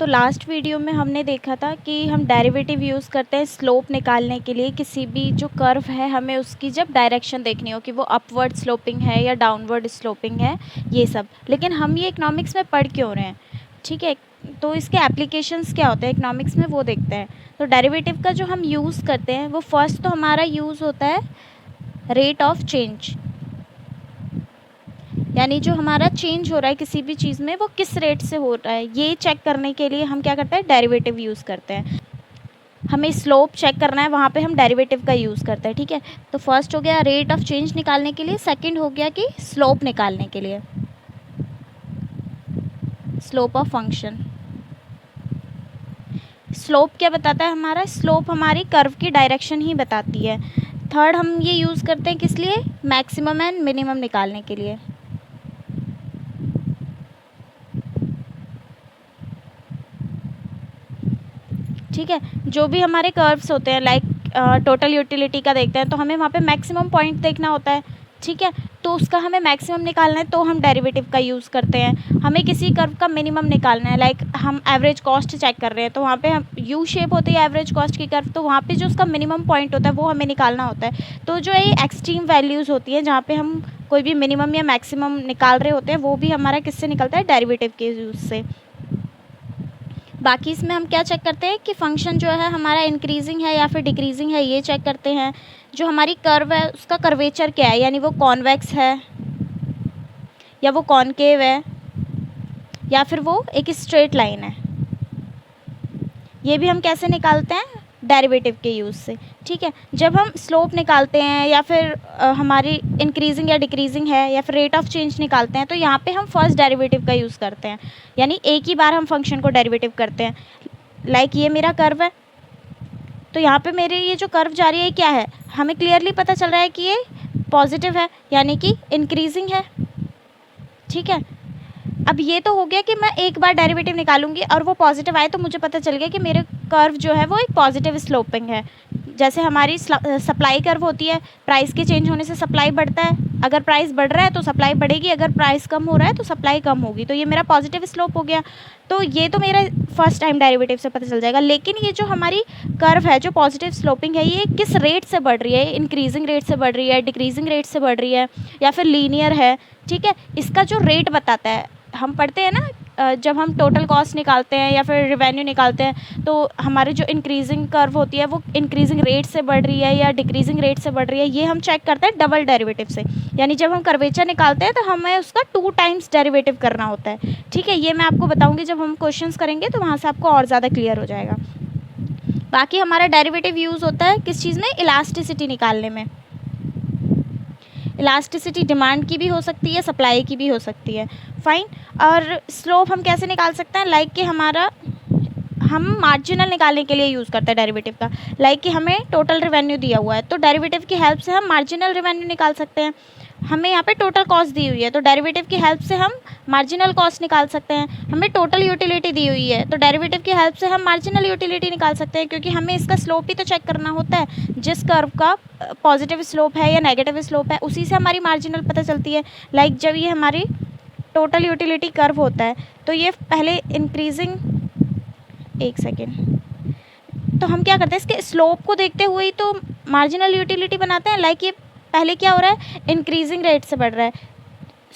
तो last video में हमने देखा था कि हम डेरिवेटिव यूज़ करते हैं स्लोप निकालने के लिए। किसी भी जो कर्व है हमें उसकी जब डायरेक्शन देखनी हो कि वो अपवर्ड स्लोपिंग है या डाउनवर्ड स्लोपिंग है, ये सब। लेकिन हम ये इकोनॉमिक्स में पढ़ क्यों रहे हैं, ठीक है? तो इसके एप्लीकेशंस क्या होते हैं इकोनॉमिक्स में, वो देखते हैं। तो डेरिवेटिव का जो हम यूज़ करते हैं वो फर्स्ट तो हमारा यूज़ होता है रेट ऑफ चेंज, यानी जो हमारा चेंज हो रहा है किसी भी चीज़ में वो किस रेट से हो रहा है, ये चेक करने के लिए हम क्या करते हैं, डेरिवेटिव यूज़ करते हैं। हमें स्लोप चेक करना है, वहाँ पे हम डेरिवेटिव का यूज़ करते हैं, ठीक है। तो फर्स्ट हो गया रेट ऑफ चेंज निकालने के लिए, सेकंड हो गया कि स्लोप निकालने के लिए, स्लोप ऑफ फंक्शन। स्लोप क्या बताता है हमारा, स्लोप हमारी कर्व की डायरेक्शन ही बताती है। थर्ड हम ये यूज़ करते हैं किस लिए, मैक्सिमम एंड मिनिमम निकालने के लिए। ठीक है, जो भी हमारे कर्व्स होते हैं लाइक टोटल यूटिलिटी का देखते हैं तो हमें वहाँ पे मैक्सिमम पॉइंट देखना होता है, ठीक है। तो उसका हमें मैक्सिमम निकालना है तो हम डेरिवेटिव का यूज़ करते हैं। हमें किसी कर्व का मिनिमम निकालना है, लाइक हम एवरेज कॉस्ट चेक कर रहे हैं तो वहाँ पे हम यू शेप होती है एवरेज कॉस्ट की कर्व, तो वहाँ पे जो उसका मिनिमम पॉइंट होता है वो हमें निकालना होता है। तो जो ये एक्सट्रीम वैल्यूज़ होती हैं जहाँ पे हम कोई भी मिनिमम या मैक्सिमम निकाल रहे होते हैं वो भी हमारा किससे निकलता है, डेरिवेटिव के यूज़ से। बाकी इसमें हम क्या चेक करते हैं कि फंक्शन जो है हमारा इंक्रीजिंग है या फिर डिक्रीजिंग है, ये चेक करते हैं। जो हमारी कर्व है उसका कर्वेचर क्या है, यानी वो कॉन्वेक्स है या वो कॉनकेव है या फिर वो एक स्ट्रेट लाइन है, ये भी हम कैसे निकालते हैं, डेरिवेटिव के यूज़ से, ठीक है। जब हम स्लोप निकालते हैं या फिर हमारी इंक्रीजिंग या डिक्रीजिंग है या फिर रेट ऑफ चेंज निकालते हैं तो यहाँ पे हम फर्स्ट डेरिवेटिव का यूज़ करते हैं, यानी एक ही बार हम फंक्शन को डेरिवेटिव करते हैं। लाइक ये मेरा कर्व है तो यहाँ पे मेरे ये जो कर्व जा रही है क्या है, हमें क्लियरली पता चल रहा है कि ये पॉजिटिव है यानी कि इंक्रीजिंग है, ठीक है। अब ये तो हो गया कि मैं एक बार डेरिवेटिव निकालूंगी और वो पॉजिटिव आए तो मुझे पता चल गया कि मेरे कर्व जो है वो एक पॉजिटिव स्लोपिंग है। जैसे हमारी सप्लाई कर्व होती है, प्राइस के चेंज होने से सप्लाई बढ़ता है, अगर प्राइस बढ़ रहा है तो सप्लाई बढ़ेगी, अगर प्राइस कम हो रहा है तो सप्लाई कम होगी, तो ये मेरा पॉजिटिव स्लोप हो गया। तो ये तो मेरा फर्स्ट टाइम डेरिवेटिव से पता चल जाएगा। लेकिन ये जो हमारी कर्व है जो पॉजिटिव स्लोपिंग है ये किस रेट से बढ़ रही है, इंक्रीजिंग रेट से बढ़ रही है, डिक्रीजिंग रेट से बढ़ रही है या फिर लीनियर है, ठीक है। इसका जो रेट बताता है, हम पढ़ते हैं ना जब हम टोटल कॉस्ट निकालते हैं या फिर रिवेन्यू निकालते हैं तो हमारे जो इंक्रीजिंग कर्व होती है वो इंक्रीजिंग रेट से बढ़ रही है या डिक्रीजिंग रेट से बढ़ रही है, ये हम चेक करते हैं डबल डेरिवेटिव से। यानी जब हम कर्वेचर निकालते हैं तो हमें उसका 2 टाइम्स डेरिवेटिव करना होता है, ठीक है। ये मैं आपको बताऊंगी जब हम क्वेश्चंस करेंगे तो वहाँ से आपको और ज़्यादा क्लियर हो जाएगा। बाकी हमारा डेरिवेटिव यूज़ होता है किस चीज़ में, इलास्टिसिटी निकालने में। इलास्टिसिटी डिमांड की भी हो सकती है, सप्लाई की भी हो सकती है, फाइन। और स्लोप हम कैसे निकाल सकते हैं, लाइक कि हमारा हम मार्जिनल निकालने के लिए यूज़ करते हैं डेरिवेटिव का। लाइक कि हमें टोटल रेवेन्यू दिया हुआ है तो डेरिवेटिव की हेल्प से हम मार्जिनल रेवेन्यू निकाल सकते हैं। हमें यहाँ पे टोटल कॉस्ट दी हुई है तो डेरिवेटिव की हेल्प से हम मार्जिनल कॉस्ट निकाल सकते हैं। हमें टोटल यूटिलिटी दी हुई है तो डेरिवेटिव की हेल्प से हम मार्जिनल यूटिलिटी निकाल सकते हैं, क्योंकि हमें इसका स्लोप ही तो चेक करना होता है। जिस कर्व का पॉजिटिव स्लोप है या नेगेटिव स्लोप है उसी से हमारी मार्जिनल पता चलती है। लाइक जब ये हमारी टोटल यूटिलिटी कर्व होता है तो ये पहले इंक्रीजिंग, एक सेकेंड, तो हम क्या करते हैं इसके स्लोप को देखते हुए ही तो मार्जिनल यूटिलिटी बनाते हैं। लाइक ये पहले क्या हो रहा है, इंक्रीजिंग रेट से बढ़ रहा है,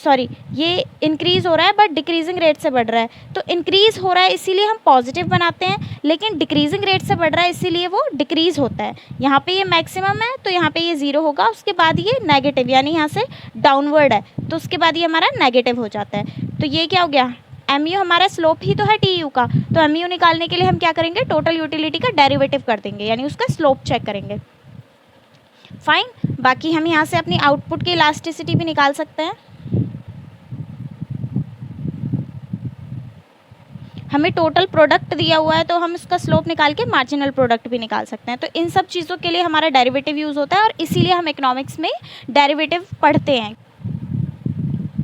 सॉरी ये इंक्रीज़ हो रहा है बट डिक्रीजिंग रेट से बढ़ रहा है, तो इंक्रीज़ हो रहा है इसीलिए हम पॉजिटिव बनाते हैं, लेकिन डिक्रीजिंग रेट से बढ़ रहा है इसीलिए वो डिक्रीज़ होता है। यहाँ पे ये मैक्सिमम है तो यहाँ पे ये 0 होगा, उसके बाद ये नेगेटिव यानी यहाँ से डाउनवर्ड है तो उसके बाद ये हमारा नेगेटिव हो जाता है। तो ये क्या हो गया, एम यू हमारा स्लोप ही तो है टी यू का, तो एम यू निकालने के लिए हम क्या करेंगे, टोटल यूटिलिटी का डेरिवेटिव कर देंगे यानी उसका स्लोप चेक करेंगे, फाइन। बाकी हम यहाँ से अपनी आउटपुट की इलास्टिसिटी भी निकाल सकते हैं। हमें टोटल प्रोडक्ट दिया हुआ है तो हम इसका स्लोप निकाल के मार्जिनल प्रोडक्ट भी निकाल सकते हैं। तो इन सब चीज़ों के लिए हमारा डेरिवेटिव यूज़ होता है और इसीलिए हम इकोनॉमिक्स में डेरिवेटिव पढ़ते हैं।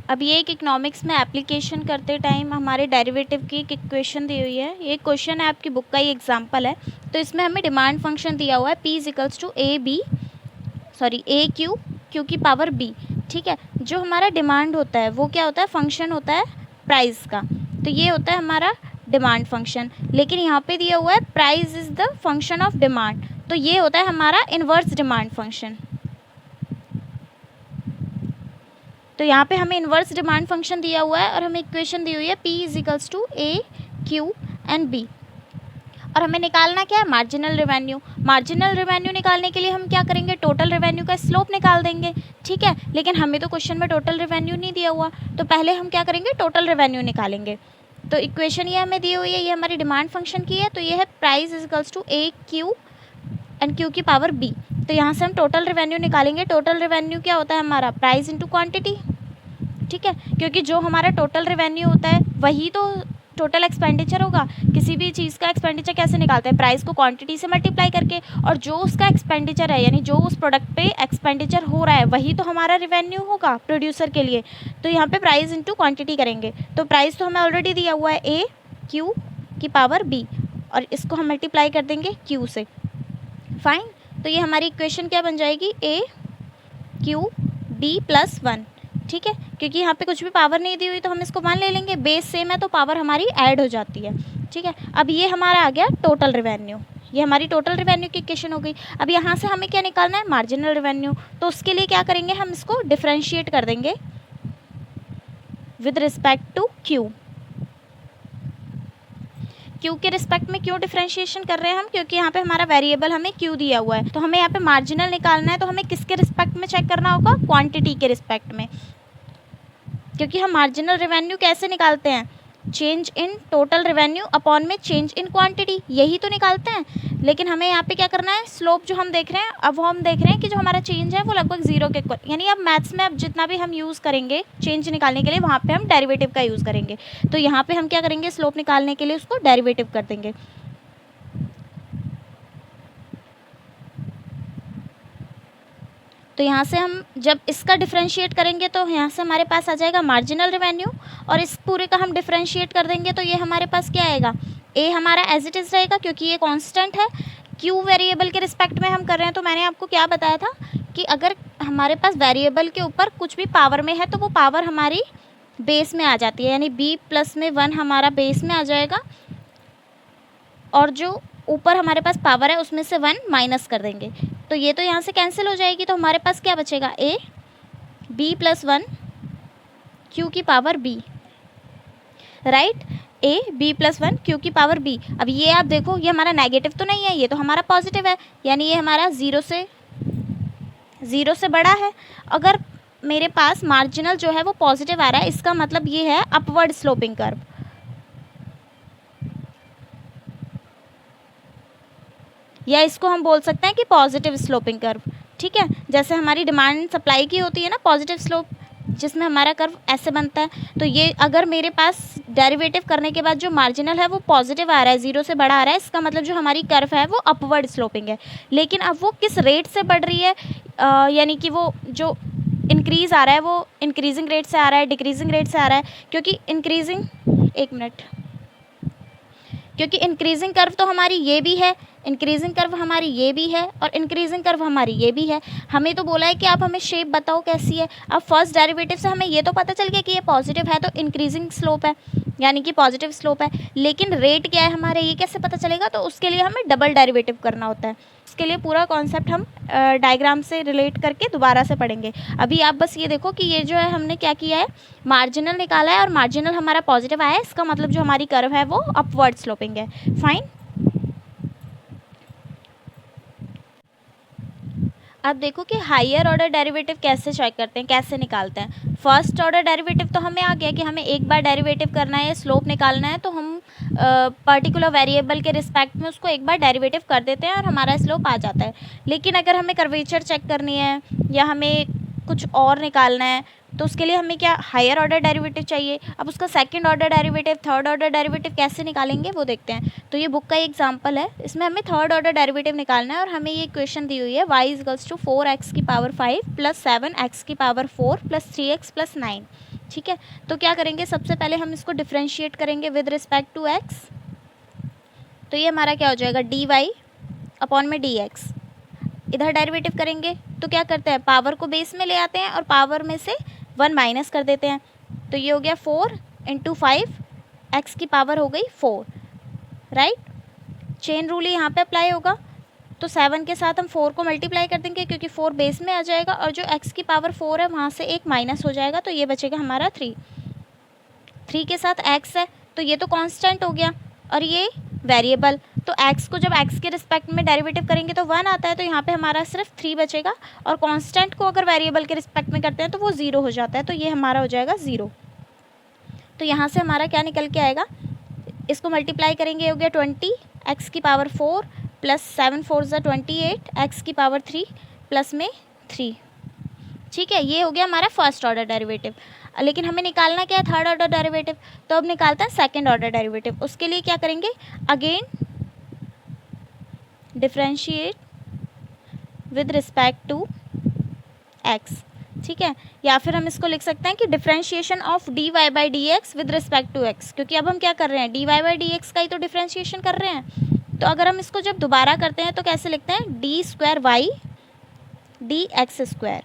अब ये एक इकोनॉमिक्स में एप्लीकेशन करते टाइम हमारे डेरिवेटिव की एक इक्वेशन दी हुई है। ये क्वेश्चन है आपकी बुक का ही एग्जाम्पल है। तो इसमें हमें डिमांड फंक्शन दिया हुआ है P equals to A Q Q की पावर B, ठीक है। जो हमारा डिमांड होता है वो क्या होता है, फंक्शन होता है प्राइस का। तो ये होता है हमारा डिमांड फंक्शन, लेकिन यहाँ पे दिया हुआ है price is the function of demand, तो ये होता है हमारा इन्वर्स डिमांड फंक्शन। तो यहाँ पे हमें इन्वर्स डिमांड फंक्शन दिया हुआ है और हमें इक्वेशन दी हुई है P is equals to A Q and B, और हमें निकालना क्या है, मार्जिनल रेवेन्यू। मार्जिनल रेवेन्यू निकालने के लिए हम क्या करेंगे, टोटल रेवेन्यू का स्लोप निकाल देंगे, ठीक है। लेकिन हमें तो क्वेश्चन में टोटल रेवेन्यू नहीं दिया हुआ, तो पहले हम क्या करेंगे, टोटल रेवेन्यू निकालेंगे। तो इक्वेशन ये हमें दी हुई है, ये हमारी डिमांड फंक्शन की है, तो ये है price is equals to A Q and Q की पावर B। तो यहाँ से हम टोटल रेवेन्यू निकालेंगे। टोटल रेवेन्यू क्या होता है हमारा, प्राइस इंटू क्वांटिटी, ठीक है, क्योंकि जो हमारा टोटल रेवेन्यू होता है वही तो टोटल एक्सपेंडिचर होगा। किसी भी चीज़ का एक्सपेंडिचर कैसे निकालते हैं, प्राइस को क्वांटिटी से मल्टीप्लाई करके, और जो उसका एक्सपेंडिचर है यानी जो उस प्रोडक्ट पे एक्सपेंडिचर हो रहा है वही तो हमारा रेवेन्यू होगा प्रोड्यूसर के लिए। तो यहाँ पे प्राइस इंटू क्वांटिटी करेंगे, तो प्राइस तो हमें ऑलरेडी दिया हुआ है A Q की पावर B, और इसको हम मल्टीप्लाई कर देंगे Q से, फाइन। तो ये हमारी इक्वेशन क्या बन जाएगी, A Q B प्लस 1, ठीक है, क्योंकि यहाँ पे कुछ भी पावर नहीं दी हुई तो हम इसको 1 ले लेंगे, बेस सेम है तो पावर हमारी ऐड हो जाती है, ठीक है। अब ये हमारा आ गया टोटल रेवेन्यू, ये हमारी टोटल रेवेन्यू की इक्वेशन हो गई। अब यहाँ से हमें क्या निकालना है, मार्जिनल रेवेन्यू। तो उसके लिए क्या करेंगे, हम इसको डिफरेंशिएट कर देंगे with respect to Q। Q के रिस्पेक्ट में क्यों डिफरेंशिएशन कर रहे हैं हम, क्योंकि यहाँ पे हमारा वेरिएबल हमें Q दिया हुआ है, तो हमें यहाँ पे मार्जिनल निकालना है, तो हमें किसके रिस्पेक्ट में चेक करना होगा, क्वांटिटी के रिस्पेक्ट में। क्योंकि हम मार्जिनल रेवेन्यू कैसे निकालते हैं, change in total revenue upon में चेंज इन क्वांटिटी, यही तो निकालते हैं। लेकिन हमें यहाँ पे क्या करना है, स्लोप जो हम देख रहे हैं, अब वो हम देख रहे हैं कि जो हमारा चेंज है वो लगभग 0 के इक्वल, यानी अब मैथ्स में अब जितना भी हम यूज़ करेंगे चेंज निकालने के लिए वहाँ पे हम डेरिवेटिव का यूज़ करेंगे। तो यहाँ पे हम क्या करेंगे, स्लोप निकालने के लिए उसको डेरिवेटिव कर देंगे। तो यहाँ से हम जब इसका डिफरेंशिएट करेंगे तो यहाँ से हमारे पास आ जाएगा मार्जिनल रेवेन्यू, और इस पूरे का हम डिफरेंशिएट कर देंगे तो ये हमारे पास क्या आएगा, A हमारा एज इट इज़ रहेगा क्योंकि ये कांस्टेंट है। Q वेरिएबल के रिस्पेक्ट में हम कर रहे हैं, तो मैंने आपको क्या बताया था कि अगर हमारे पास वेरिएबल के ऊपर कुछ भी पावर में है तो वो पावर हमारी बेस में आ जाती है, यानी B प्लस में 1 हमारा बेस में आ जाएगा, और जो ऊपर हमारे पास पावर है उसमें से 1 माइनस कर देंगे, तो ये तो यहाँ से कैंसिल हो जाएगी। तो हमारे पास क्या बचेगा, A B प्लस 1 Q की power B, right, A B plus 1 Q की पावर B। अब ये आप देखो, ये हमारा नेगेटिव तो नहीं है, ये तो हमारा पॉजिटिव है, यानी ये हमारा 0 से बड़ा है। अगर मेरे पास मार्जिनल जो है वो पॉजिटिव आ रहा है, इसका मतलब ये है अपवर्ड स्लोपिंग कर्व, या इसको हम बोल सकते हैं कि पॉजिटिव स्लोपिंग कर्व, ठीक है। जैसे हमारी डिमांड सप्लाई की होती है ना, पॉजिटिव स्लोप, जिसमें हमारा कर्व ऐसे बनता है। तो ये अगर मेरे पास डेरिवेटिव करने के बाद जो मार्जिनल है वो पॉजिटिव आ रहा है, 0 से बड़ा आ रहा है, इसका मतलब जो हमारी कर्व है वो अपवर्ड स्लोपिंग है। लेकिन अब वो किस रेट से बढ़ रही है, यानी कि वो जो इंक्रीज़ आ रहा है वो इंक्रीजिंग रेट से आ रहा है, डिक्रीजिंग रेट से आ रहा है, क्योंकि इंक्रीजिंग कर्व तो हमारी ये भी है, इंक्रीजिंग कर्व हमारी ये भी है, और इंक्रीजिंग कर्व हमारी ये भी है। हमें तो बोला है कि आप हमें शेप बताओ कैसी है। अब फर्स्ट डेरिवेटिव से हमें ये तो पता चल गया कि ये पॉजिटिव है, तो इंक्रीजिंग स्लोप है, यानी कि पॉजिटिव स्लोप है। लेकिन रेट क्या है हमारे, ये कैसे पता चलेगा, तो उसके लिए हमें डबल डेरिवेटिव करना होता है। उसके लिए पूरा कॉन्सेप्ट हम डायग्राम से रिलेट करके दोबारा से पढ़ेंगे। अभी आप बस ये देखो कि ये जो है हमने क्या किया है, मार्जिनल निकाला है, और मार्जिनल हमारा पॉजिटिव आया है, इसका मतलब जो हमारी कर्व है वो अपवर्ड स्लोपिंग है, फाइन। अब देखो कि हायर ऑर्डर डेरिवेटिव कैसे चेक करते हैं, कैसे निकालते हैं। फर्स्ट ऑर्डर डेरिवेटिव तो हमें आ गया कि हमें एक बार डेरिवेटिव करना है, स्लोप निकालना है, तो हम पर्टिकुलर वेरिएबल के रिस्पेक्ट में उसको एक बार डेरिवेटिव कर देते हैं और हमारा स्लोप आ जाता है। लेकिन अगर हमें कर्वेचर चेक करनी है या हमें कुछ और निकालना है, तो उसके लिए हमें क्या, हायर ऑर्डर डेरिवेटिव चाहिए। अब उसका second order derivative, third order derivative कैसे निकालेंगे वो देखते हैं। तो ये बुक का एग्जांपल है, इसमें हमें थर्ड ऑर्डर डेरिवेटिव निकालना है, और हमें ये इक्वेशन दी हुई है y इक्वल्स टू 4x की पावर 5 प्लस 7x की पावर 4 प्लस 3x प्लस 9, ठीक है। तो क्या करेंगे, सबसे पहले हम इसको डिफ्रेंशिएट करेंगे विद रिस्पेक्ट टू x। तो ये हमारा क्या हो जाएगा, dy अपॉन में dx। इधर डेरिवेटिव करेंगे तो क्या करते हैं, पावर को बेस में ले आते हैं और पावर में से 1 माइनस कर देते हैं। तो ये हो गया 4 इंटू 5 एक्स की पावर हो गई 4, राइट। चेन रूल यहाँ पे अप्लाई होगा, तो 7 के साथ हम 4 को मल्टीप्लाई कर देंगे क्योंकि 4 बेस में आ जाएगा, और जो x की पावर 4 है वहाँ से एक माइनस हो जाएगा, तो ये बचेगा हमारा 3। 3 के साथ x है, तो ये तो कांस्टेंट हो गया, और ये वेरिएबल, तो x को जब x के रिस्पेक्ट में डेरिवेटिव करेंगे तो 1 आता है, तो यहाँ पे हमारा सिर्फ 3 बचेगा, और कांस्टेंट को अगर वेरिएबल के रिस्पेक्ट में करते हैं तो वो 0 हो जाता है, तो ये हमारा हो जाएगा 0। तो यहाँ से हमारा क्या निकल के आएगा, इसको मल्टीप्लाई करेंगे, हो गया 20 x की पावर 4 प्लस 7 4 ज़ा 28 x की पावर 3 प्लस में 3। ठीक है, ये हो गया हमारा फर्स्ट ऑर्डर डेरिवेटिव। लेकिन हमें निकालना क्या है, थर्ड ऑर्डर डेरिवेटिव, तो अब निकालते हैं सेकंड ऑर्डर डेरिवेटिव। उसके लिए क्या करेंगे, again differentiate with respect to x, ठीक है। या फिर हम इसको लिख सकते हैं कि differentiation of dy by D X with respect to x, क्योंकि अब हम क्या कर रहे हैं, dy बाई डी एक्स का ही तो डिफरेंशिएशन कर रहे हैं। तो अगर हम इसको जब दोबारा करते हैं तो कैसे लिखते हैं, D square Y D X square,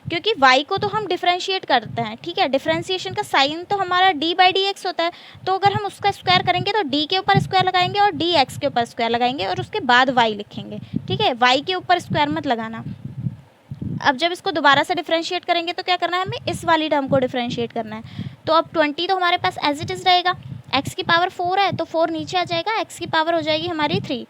क्योंकि y को तो हम डिफरेंशिएट करते हैं, ठीक है। डिफरेंशिएशन का साइन तो हमारा d बाई डी एक्स होता है, तो अगर हम उसका स्क्वायर करेंगे तो d के ऊपर स्क्वायर लगाएंगे और dx के ऊपर स्क्वायर लगाएंगे और उसके बाद y लिखेंगे, ठीक है। y के ऊपर स्क्वायर मत लगाना। अब जब इसको दोबारा से डिफरेंशिएट करेंगे तो क्या करना है, हमें इस वाली टर्म को डिफरेंशिएट करना है। तो अब 20 तो हमारे पास एज इट इज़ रहेगा, x की पावर 4 है तो 4 नीचे आ जाएगा, x की पावर हो जाएगी हमारी 3,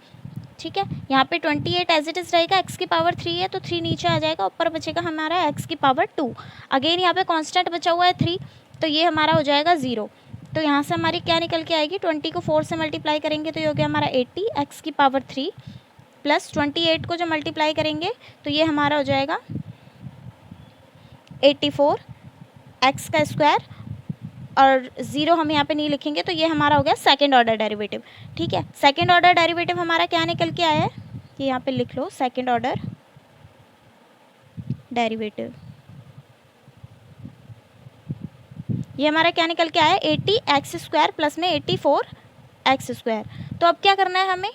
ठीक है। यहाँ पे 28 एज इट इज़ रहेगा, x की पावर 3 है तो 3 नीचे आ जाएगा, ऊपर बचेगा हमारा x की पावर 2। अगेन यहाँ पे कांस्टेंट बचा हुआ है 3, तो ये हमारा हो जाएगा 0। तो यहाँ से हमारी क्या निकल के आएगी, 20 को 4 से मल्टीप्लाई करेंगे तो ये हो गया हमारा 80 x की पावर 3 प्लस 28 को जो मल्टीप्लाई करेंगे तो ये हमारा हो जाएगा 84 x का स्क्वायर, और 0 हम यहाँ पे नहीं लिखेंगे, तो ये हमारा हो गया सेकंड ऑर्डर डेरिवेटिव, ठीक है। सेकंड ऑर्डर डेरिवेटिव हमारा क्या निकल के आया है, ये यहाँ पे लिख लो, सेकंड ऑर्डर डेरिवेटिव, ये हमारा क्या निकल के आया है, 80 एक्स स्क्वायर प्लस में 84 एक्स स्क्वायर। तो अब क्या करना है, हमें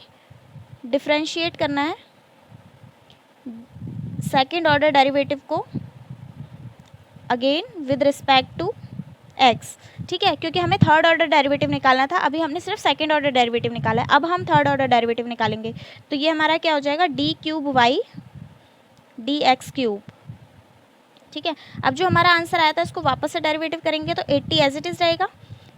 डिफरेंशिएट करना है सेकंड ऑर्डर डेरिवेटिव को again with respect to x, ठीक है, क्योंकि हमें थर्ड ऑर्डर डेरिवेटिव निकालना था, अभी हमने सिर्फ सेकंड ऑर्डर डेरिवेटिव निकाला है, अब हम थर्ड ऑर्डर डेरिवेटिव निकालेंगे। तो ये हमारा क्या हो जाएगा, D cube Y D X cube, ठीक है। अब जो हमारा आंसर आया था इसको वापस से डेरिवेटिव करेंगे तो 80 एज इट इज़ रहेगा,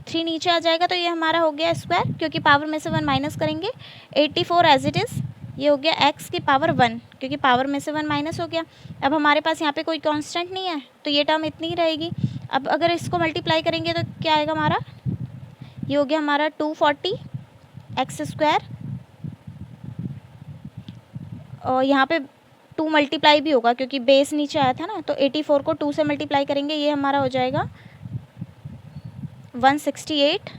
3 नीचे आ जाएगा, तो ये हमारा हो गया स्क्वायर, क्योंकि पावर में से 1 माइनस करेंगे, 84 एज इट इज़, ये हो गया x की पावर 1, क्योंकि पावर में से 1 माइनस हो गया। अब हमारे पास यहाँ पे कोई कांस्टेंट नहीं है, तो ये टर्म इतनी ही रहेगी। अब अगर इसको मल्टीप्लाई करेंगे तो क्या आएगा हमारा, ये हो गया हमारा 240 एक्स स्क्वायर, और यहाँ पे 2 मल्टीप्लाई भी होगा क्योंकि बेस नीचे आया था ना, तो 84 को 2 से मल्टीप्लाई करेंगे, ये हमारा हो जाएगा 168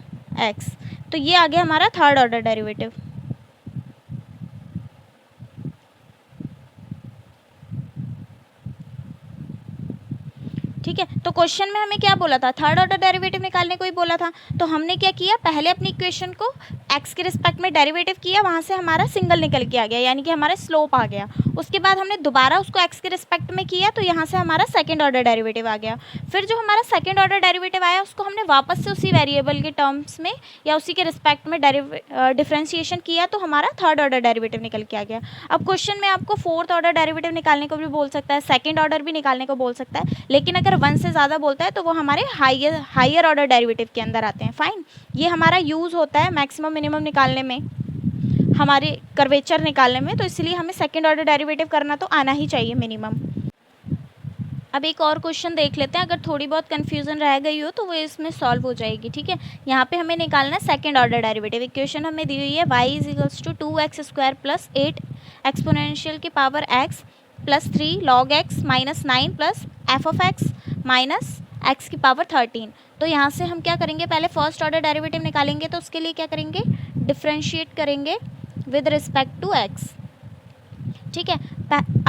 एक्स। तो ये आ गया हमारा थर्ड ऑर्डर डेरिवेटिव। ठीक है, तो क्वेश्चन में हमें क्या बोला था, थर्ड ऑर्डर डेरिवेटिव निकालने को ही बोला था। तो हमने क्या किया, पहले अपनी इक्वेशन को x के रिस्पेक्ट में डेरिवेटिव किया, वहाँ से हमारा सिंगल निकल के आ गया, यानी कि हमारा स्लोप आ गया। उसके बाद हमने दोबारा उसको x के रिस्पेक्ट में किया, तो यहाँ से हमारा सेकंड ऑर्डर डेरिवेटिव आ गया। फिर जो हमारा सेकंड ऑर्डर डेरिवेटिव आया उसको हमने वापस से उसी वेरिएबल के टर्म्स में या उसी के रिस्पेक्ट में डिफरेंशिएशन किया, तो हमारा थर्ड ऑर्डर डेरिवेटिव निकल के आ गया। अब क्वेश्चन में आपको फोर्थ ऑर्डर डेरिवेटिव निकालने को भी बोल सकता है, सेकेंड ऑर्डर भी निकालने को बोल सकता है, लेकिन अगर 1 से ज़्यादा बोलता है तो वो हमारे हायर ऑर्डर डेरिवेटिव के अंदर आते हैं। फाइन, ये हमारा यूज़ होता है मैक्सिमम मिनिमम निकालने में, हमारे कर्वेचर निकालने में, तो इसलिए हमें सेकंड ऑर्डर डेरिवेटिव करना तो आना ही चाहिए मिनिमम। अब एक और क्वेश्चन देख लेते हैं, अगर थोड़ी बहुत कन्फ्यूज़न रह गई हो तो वो इसमें सॉल्व हो जाएगी। ठीक है, यहाँ पे हमें निकालना है सेकंड ऑर्डर डेरिवेटिव। इक्वेशन हमें दी हुई है y is to 2x square plus 8 exponential की power x plus 3 log x minus 9 plus F of x minus x की पावर 13। तो यहाँ से हम क्या करेंगे, पहले फर्स्ट ऑर्डर डेरिवेटिव निकालेंगे, तो उसके लिए क्या करेंगे, डिफ्रेंशिएट करेंगे विद रिस्पेक्ट टू x। ठीक है,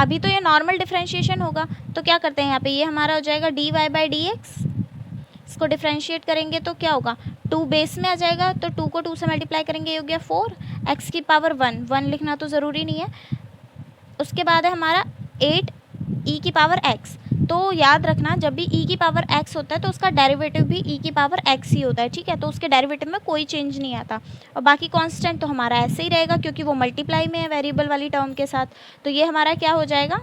अभी तो ये नॉर्मल डिफ्रेंशिएशन होगा, तो क्या करते हैं यहाँ पे, ये हमारा हो जाएगा dy बाई डी एक्स, इसको डिफ्रेंशिएट करेंगे तो क्या होगा, 2 बेस में आ जाएगा, तो 2 को 2 से मल्टीप्लाई करेंगे, ये हो गया 4 x की पावर 1 लिखना तो ज़रूरी नहीं है। उसके बाद है हमारा 8 e की पावर x, तो याद रखना जब भी e की पावर x होता है तो उसका डेरिवेटिव भी e की पावर x ही होता है, ठीक है। तो उसके डेरिवेटिव में कोई चेंज नहीं आता, और बाकी कांस्टेंट तो हमारा ऐसे ही रहेगा क्योंकि वो मल्टीप्लाई में है वेरिएबल वाली टर्म के साथ। तो ये हमारा क्या हो जाएगा,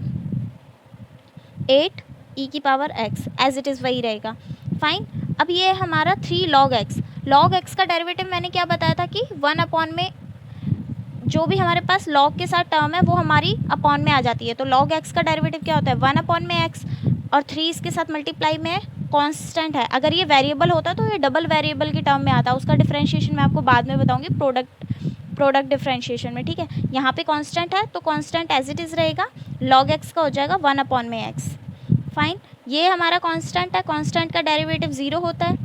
8 e की power x as it is वही रहेगा। फाइन। अब ये हमारा 3 log x, log x का डेरिवेटिव मैंने क्या बताया था कि 1 अपॉन में जो भी हमारे पास log के साथ टर्म है वो हमारी अपॉन में आ जाती है। तो log x का डेरिवेटिव क्या होता है, 1 अपॉन में x, और 3 इसके साथ मल्टीप्लाई में कांस्टेंट है। अगर ये वेरिएबल होता तो ये डबल वेरिएबल की टर्म में आता, उसका डिफरेंशिएशन मैं आपको बाद में बताऊंगी प्रोडक्ट डिफरेंशिएशन में, ठीक है। यहाँ पे कांस्टेंट है तो कांस्टेंट एज इट इज़ रहेगा, log x का हो जाएगा 1 अपॉन में x। फाइन। ये हमारा कांस्टेंट है, कांस्टेंट का डेरिवेटिव 0 होता है।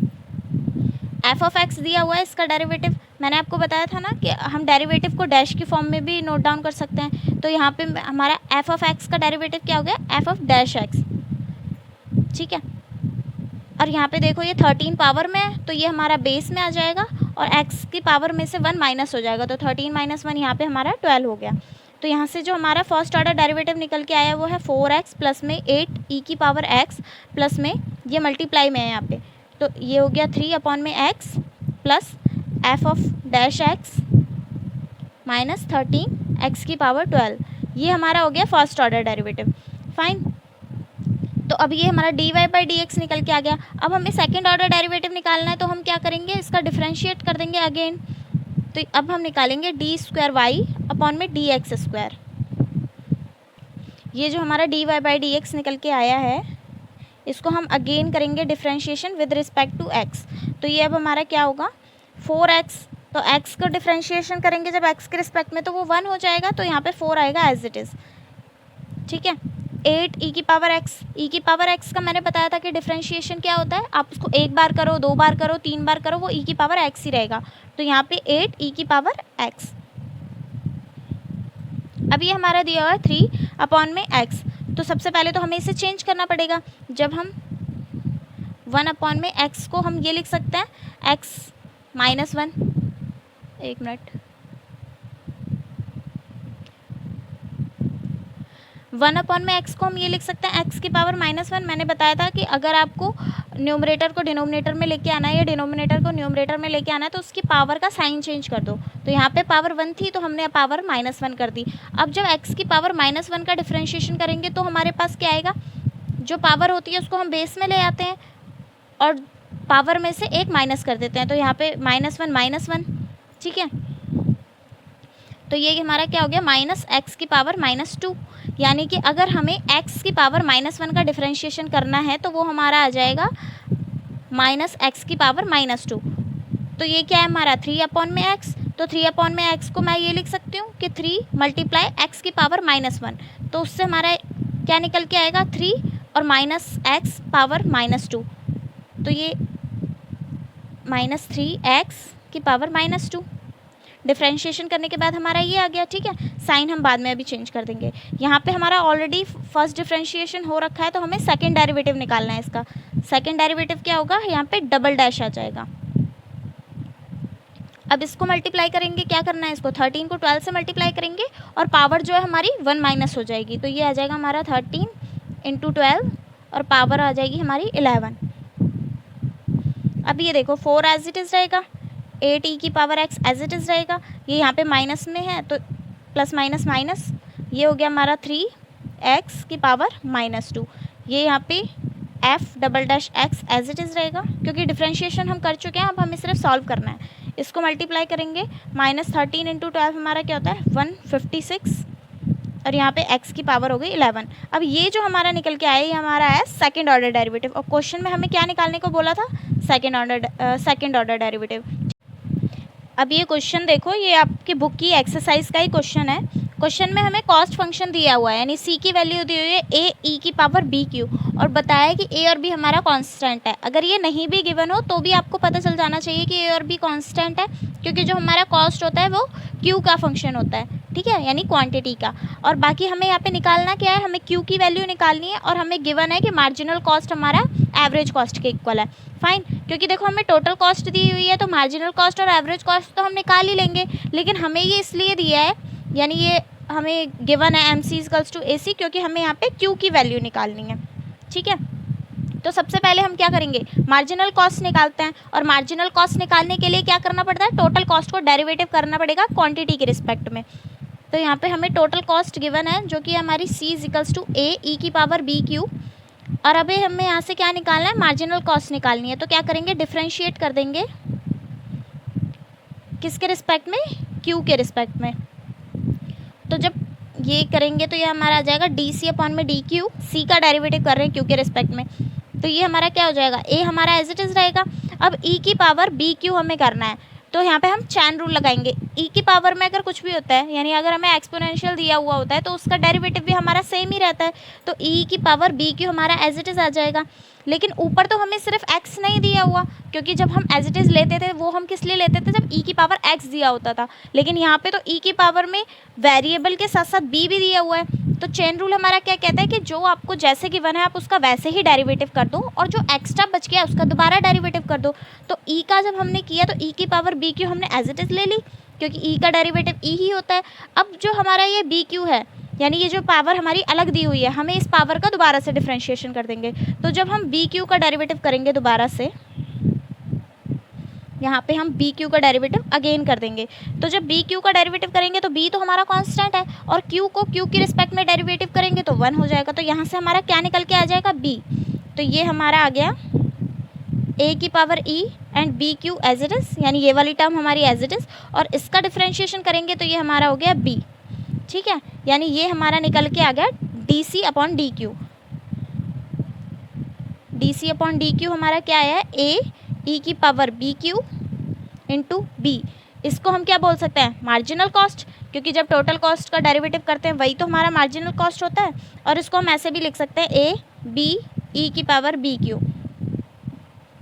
एफ ऑफ एक्स दिया हुआ है, इसका डेरिवेटिव मैंने आपको बताया था ना कि हम डेरिवेटिव को डैश की फॉर्म में भी नोट डाउन कर सकते हैं। तो यहाँ पे हमारा एफ ऑफ एक्स का डेरिवेटिव क्या हो गया, एफ ऑफ डैश एक्स, ठीक है। और यहाँ पे देखो ये 13 पावर में है तो ये हमारा बेस में आ जाएगा, और x की पावर में से 1 माइनस हो जाएगा, तो 13 माइनस 1 यहाँ पे हमारा 12 हो गया। तो यहाँ से जो हमारा फर्स्ट ऑर्डर डेरिवेटिव निकल के आया वो है 4x प्लस में 8 e की पावर x प्लस में ये मल्टीप्लाई में है यहाँ पे, तो ये हो गया 3 अपॉन में x plus F of dash x minus 13 x की पावर 12। ये हमारा हो गया फर्स्ट ऑर्डर डेरिवेटिव। फाइन। तो अब ये हमारा dy बाई डी एक्स निकल के आ गया। अब हमें सेकेंड ऑर्डर डेरिवेटिव निकालना है तो हम क्या करेंगे, इसका डिफरेंशिएट कर देंगे अगेन। तो अब हम निकालेंगे डी स्क्वायर वाई अपॉन में डी एक्स स्क्वायर। ये जो हमारा dy बाई डी एक्स निकल के आया है इसको हम अगेन करेंगे differentiation with respect to x। तो ये अब हमारा क्या होगा, 4x, तो x को डिफरेंशिएशन करेंगे जब x के रिस्पेक्ट में तो वो 1 हो जाएगा, तो यहाँ पे 4 आएगा एज इट इज़, ठीक है। 8 e की पावर x का मैंने बताया था कि डिफरेंशिएशन क्या होता है, आप उसको एक बार करो, 2 बार करो, 3 बार करो, वो e की पावर x ही रहेगा। तो यहाँ पे 8 e की पावर x। अब ये हमारा दिया हुआ है 3 अपॉन में x, तो सबसे पहले तो हमें इसे चेंज करना पड़ेगा। जब हम 1 अपॉन में x को हम ये लिख सकते हैं x माइनस 1, एक मिनट, 1 अपॉन में x को हम ये लिख सकते हैं x की पावर -1। मैंने बताया था कि अगर आपको न्यूमरेटर को डिनोमिनेटर में लेके आना है या डिनोमिनेटर को न्यूमरेटर में लेके आना है तो उसकी पावर का साइन चेंज कर दो। तो यहाँ पे पावर 1 थी तो हमने पावर -1 कर दी। अब जब x की पावर -1 का डिफरेंशिएशन करेंगे तो हमारे पास क्या आएगा, जो पावर होती है उसको हम बेस में ले आते हैं और पावर में से एक माइनस कर देते हैं, तो यहाँ पे -1, ठीक है। तो ये हमारा क्या हो गया, -x की पावर -2, यानी कि अगर हमें x की पावर -1 का डिफरेंशिएशन करना है तो वो हमारा आ जाएगा -x की पावर -2। तो ये क्या है हमारा 3 अपॉन में x, तो 3 अपॉन में x को मैं ये लिख सकती हूँ कि 3 मल्टीप्लाई x की पावर -1, तो उससे हमारा क्या निकल के आएगा 3 और -x पावर -2, तो ये -3x की पावर -2। डिफरेंशिएशन करने के बाद हमारा ये आ गया, ठीक है। साइन हम बाद में अभी चेंज कर देंगे। यहाँ पे हमारा ऑलरेडी फर्स्ट डिफरेंशिएशन हो रखा है तो हमें सेकंड डेरिवेटिव निकालना है। इसका सेकंड डेरिवेटिव क्या होगा, यहाँ पे डबल डैश आ जाएगा। अब इसको मल्टीप्लाई करेंगे, क्या करना है, इसको 13 को 12 से मल्टीप्लाई करेंगे और पावर जो है हमारी 1 माइनस हो जाएगी, तो ये आ जाएगा हमारा 13 × 12 और पावर आ जाएगी हमारी 11। अब ये देखो 4 एज इट इज़ रहेगा, 8 e की power x as it is रहेगा, ये यहाँ पे माइनस में है तो प्लस माइनस माइनस, ये हो गया हमारा 3x की पावर -2। ये यहाँ पे f double dash x as it is रहेगा, क्योंकि डिफरेंशिएशन हम कर चुके हैं, अब हमें सिर्फ सॉल्व करना है। इसको मल्टीप्लाई करेंगे, -13 × 12 हमारा क्या होता है 156, और यहाँ पे x की पावर हो गई 11। अब ये जो हमारा निकल के आया ये हमारा है सेकंड ऑर्डर डेरिवेटिव, और क्वेश्चन में हमें क्या निकालने को बोला था, सेकंड ऑर्डर डेरिवेटिव। अब ये क्वेश्चन देखो, ये आपकी बुक की एक्सरसाइज का ही क्वेश्चन है। क्वेश्चन में हमें कॉस्ट फंक्शन दिया हुआ है, यानी c की वैल्यू दी हुई है a e की पावर b q, और बताया है कि a और b हमारा कांस्टेंट है। अगर ये नहीं भी गिवन हो तो भी आपको पता चल जाना चाहिए कि a और b कांस्टेंट है, क्योंकि जो हमारा कॉस्ट होता है वो q का फंक्शन होता है, ठीक है, यानी क्वांटिटी का। और बाकी हमें यहाँ पे निकालना क्या है, हमें q की वैल्यू निकालनी है, और हमें गिवन है कि मार्जिनल कॉस्ट हमारा एवरेज कॉस्ट के इक्वल है। फाइन, क्योंकि देखो हमें टोटल कॉस्ट दी हुई है तो मार्जिनल कॉस्ट और एवरेज कॉस्ट तो हम निकाल ही लेंगे, लेकिन हमें ये इसलिए दिया है, यानी ये हमें गिवन है MC = AC, क्योंकि हमें यहाँ पे Q की वैल्यू निकालनी है, ठीक है। तो सबसे पहले हम क्या करेंगे, मार्जिनल कॉस्ट निकालते हैं, और मार्जिनल कॉस्ट निकालने के लिए क्या करना पड़ता है, टोटल कॉस्ट को डेरिवेटिव करना पड़ेगा क्वांटिटी के रिस्पेक्ट में। तो यहाँ पे हमें टोटल कॉस्ट गिवन है जो कि हमारी C equals to A E की पावर बी क्यू, और अभी हमें यहाँ से क्या निकालना है, मार्जिनल कॉस्ट निकालनी है। तो क्या करेंगे, डिफ्रेंशिएट कर देंगे, किसके रिस्पेक्ट में, Q के रिस्पेक्ट में। तो जब ये करेंगे तो ये हमारा आ जाएगा डी सी अपॉन में डी क्यू, सी का डेरिवेटिव कर रहे हैं Q के रिस्पेक्ट में, तो ये हमारा क्या हो जाएगा, ए हमारा एज इट इज़ रहेगा। अब ई की पावर बी क्यू हमें करना है, तो यहाँ पे हम चैन रूल लगाएंगे। ई की पावर में अगर कुछ भी होता है, यानी अगर हमें एक्सपोनेंशियल दिया हुआ होता है तो उसका डेरिवेटिव भी हमारा सेम ही रहता है, तो ई की पावर बी क्यू हमारा एज इट इज़ आ जाएगा। लेकिन ऊपर तो हमें सिर्फ एक्स नहीं दिया हुआ, क्योंकि जब हम एज इट इज़ लेते थे वो हम किस लिए लेते थे, जब ई की पावर एक्स दिया होता था। लेकिन यहाँ पे तो ई की पावर में वेरिएबल के साथ साथ बी भी दिया हुआ है, तो चेन रूल हमारा क्या कहता है कि जो आपको जैसे गिवन है आप उसका वैसे ही डेरिवेटिव कर दो, और जो एक्स्ट्रा बच गया उसका दोबारा डेरिवेटिव कर दो। तो ई का जब हमने किया तो ई की पावर बी क्यू हमने एज इट इज़ ले ली, क्योंकि ई का डेरिवेटिव ई ही होता है। अब जो हमारा ये बी क्यू है, यानी ये जो पावर हमारी अलग दी हुई है, हमें इस पावर का दोबारा से डिफ्रेंशिएशन कर देंगे। तो जब हम बी क्यू का डेरिवेटिव करेंगे दोबारा से, यहाँ पे हम बी क्यू का डेरिवेटिव अगेन कर देंगे। तो जब बी क्यू का डेरिवेटिव करेंगे तो बी तो हमारा कांस्टेंट है, और क्यू को क्यू की रिस्पेक्ट में डेरिवेटिव करेंगे तो 1 हो जाएगा। तो यहाँ से हमारा क्या निकल के आ जाएगा, बी। तो ये हमारा आ गया ए की power E and B Q as it is, यानी ये वाली टर्म हमारी एज इट इज़, और इसका डिफ्रेंशिएशन करेंगे तो ये हमारा हो गया बी। ठीक है, यानी ये हमारा निकल के आ गया D C upon D Q. D C upon D Q हमारा क्या आया है, ए ई की power B Q into B. इसको हम क्या बोल सकते हैं, मार्जिनल कॉस्ट, क्योंकि जब टोटल कॉस्ट का डेरिवेटिव करते हैं वही तो हमारा मार्जिनल कॉस्ट होता है। और इसको हम ऐसे भी लिख सकते हैं ए बी ई की पावर बी क्यू,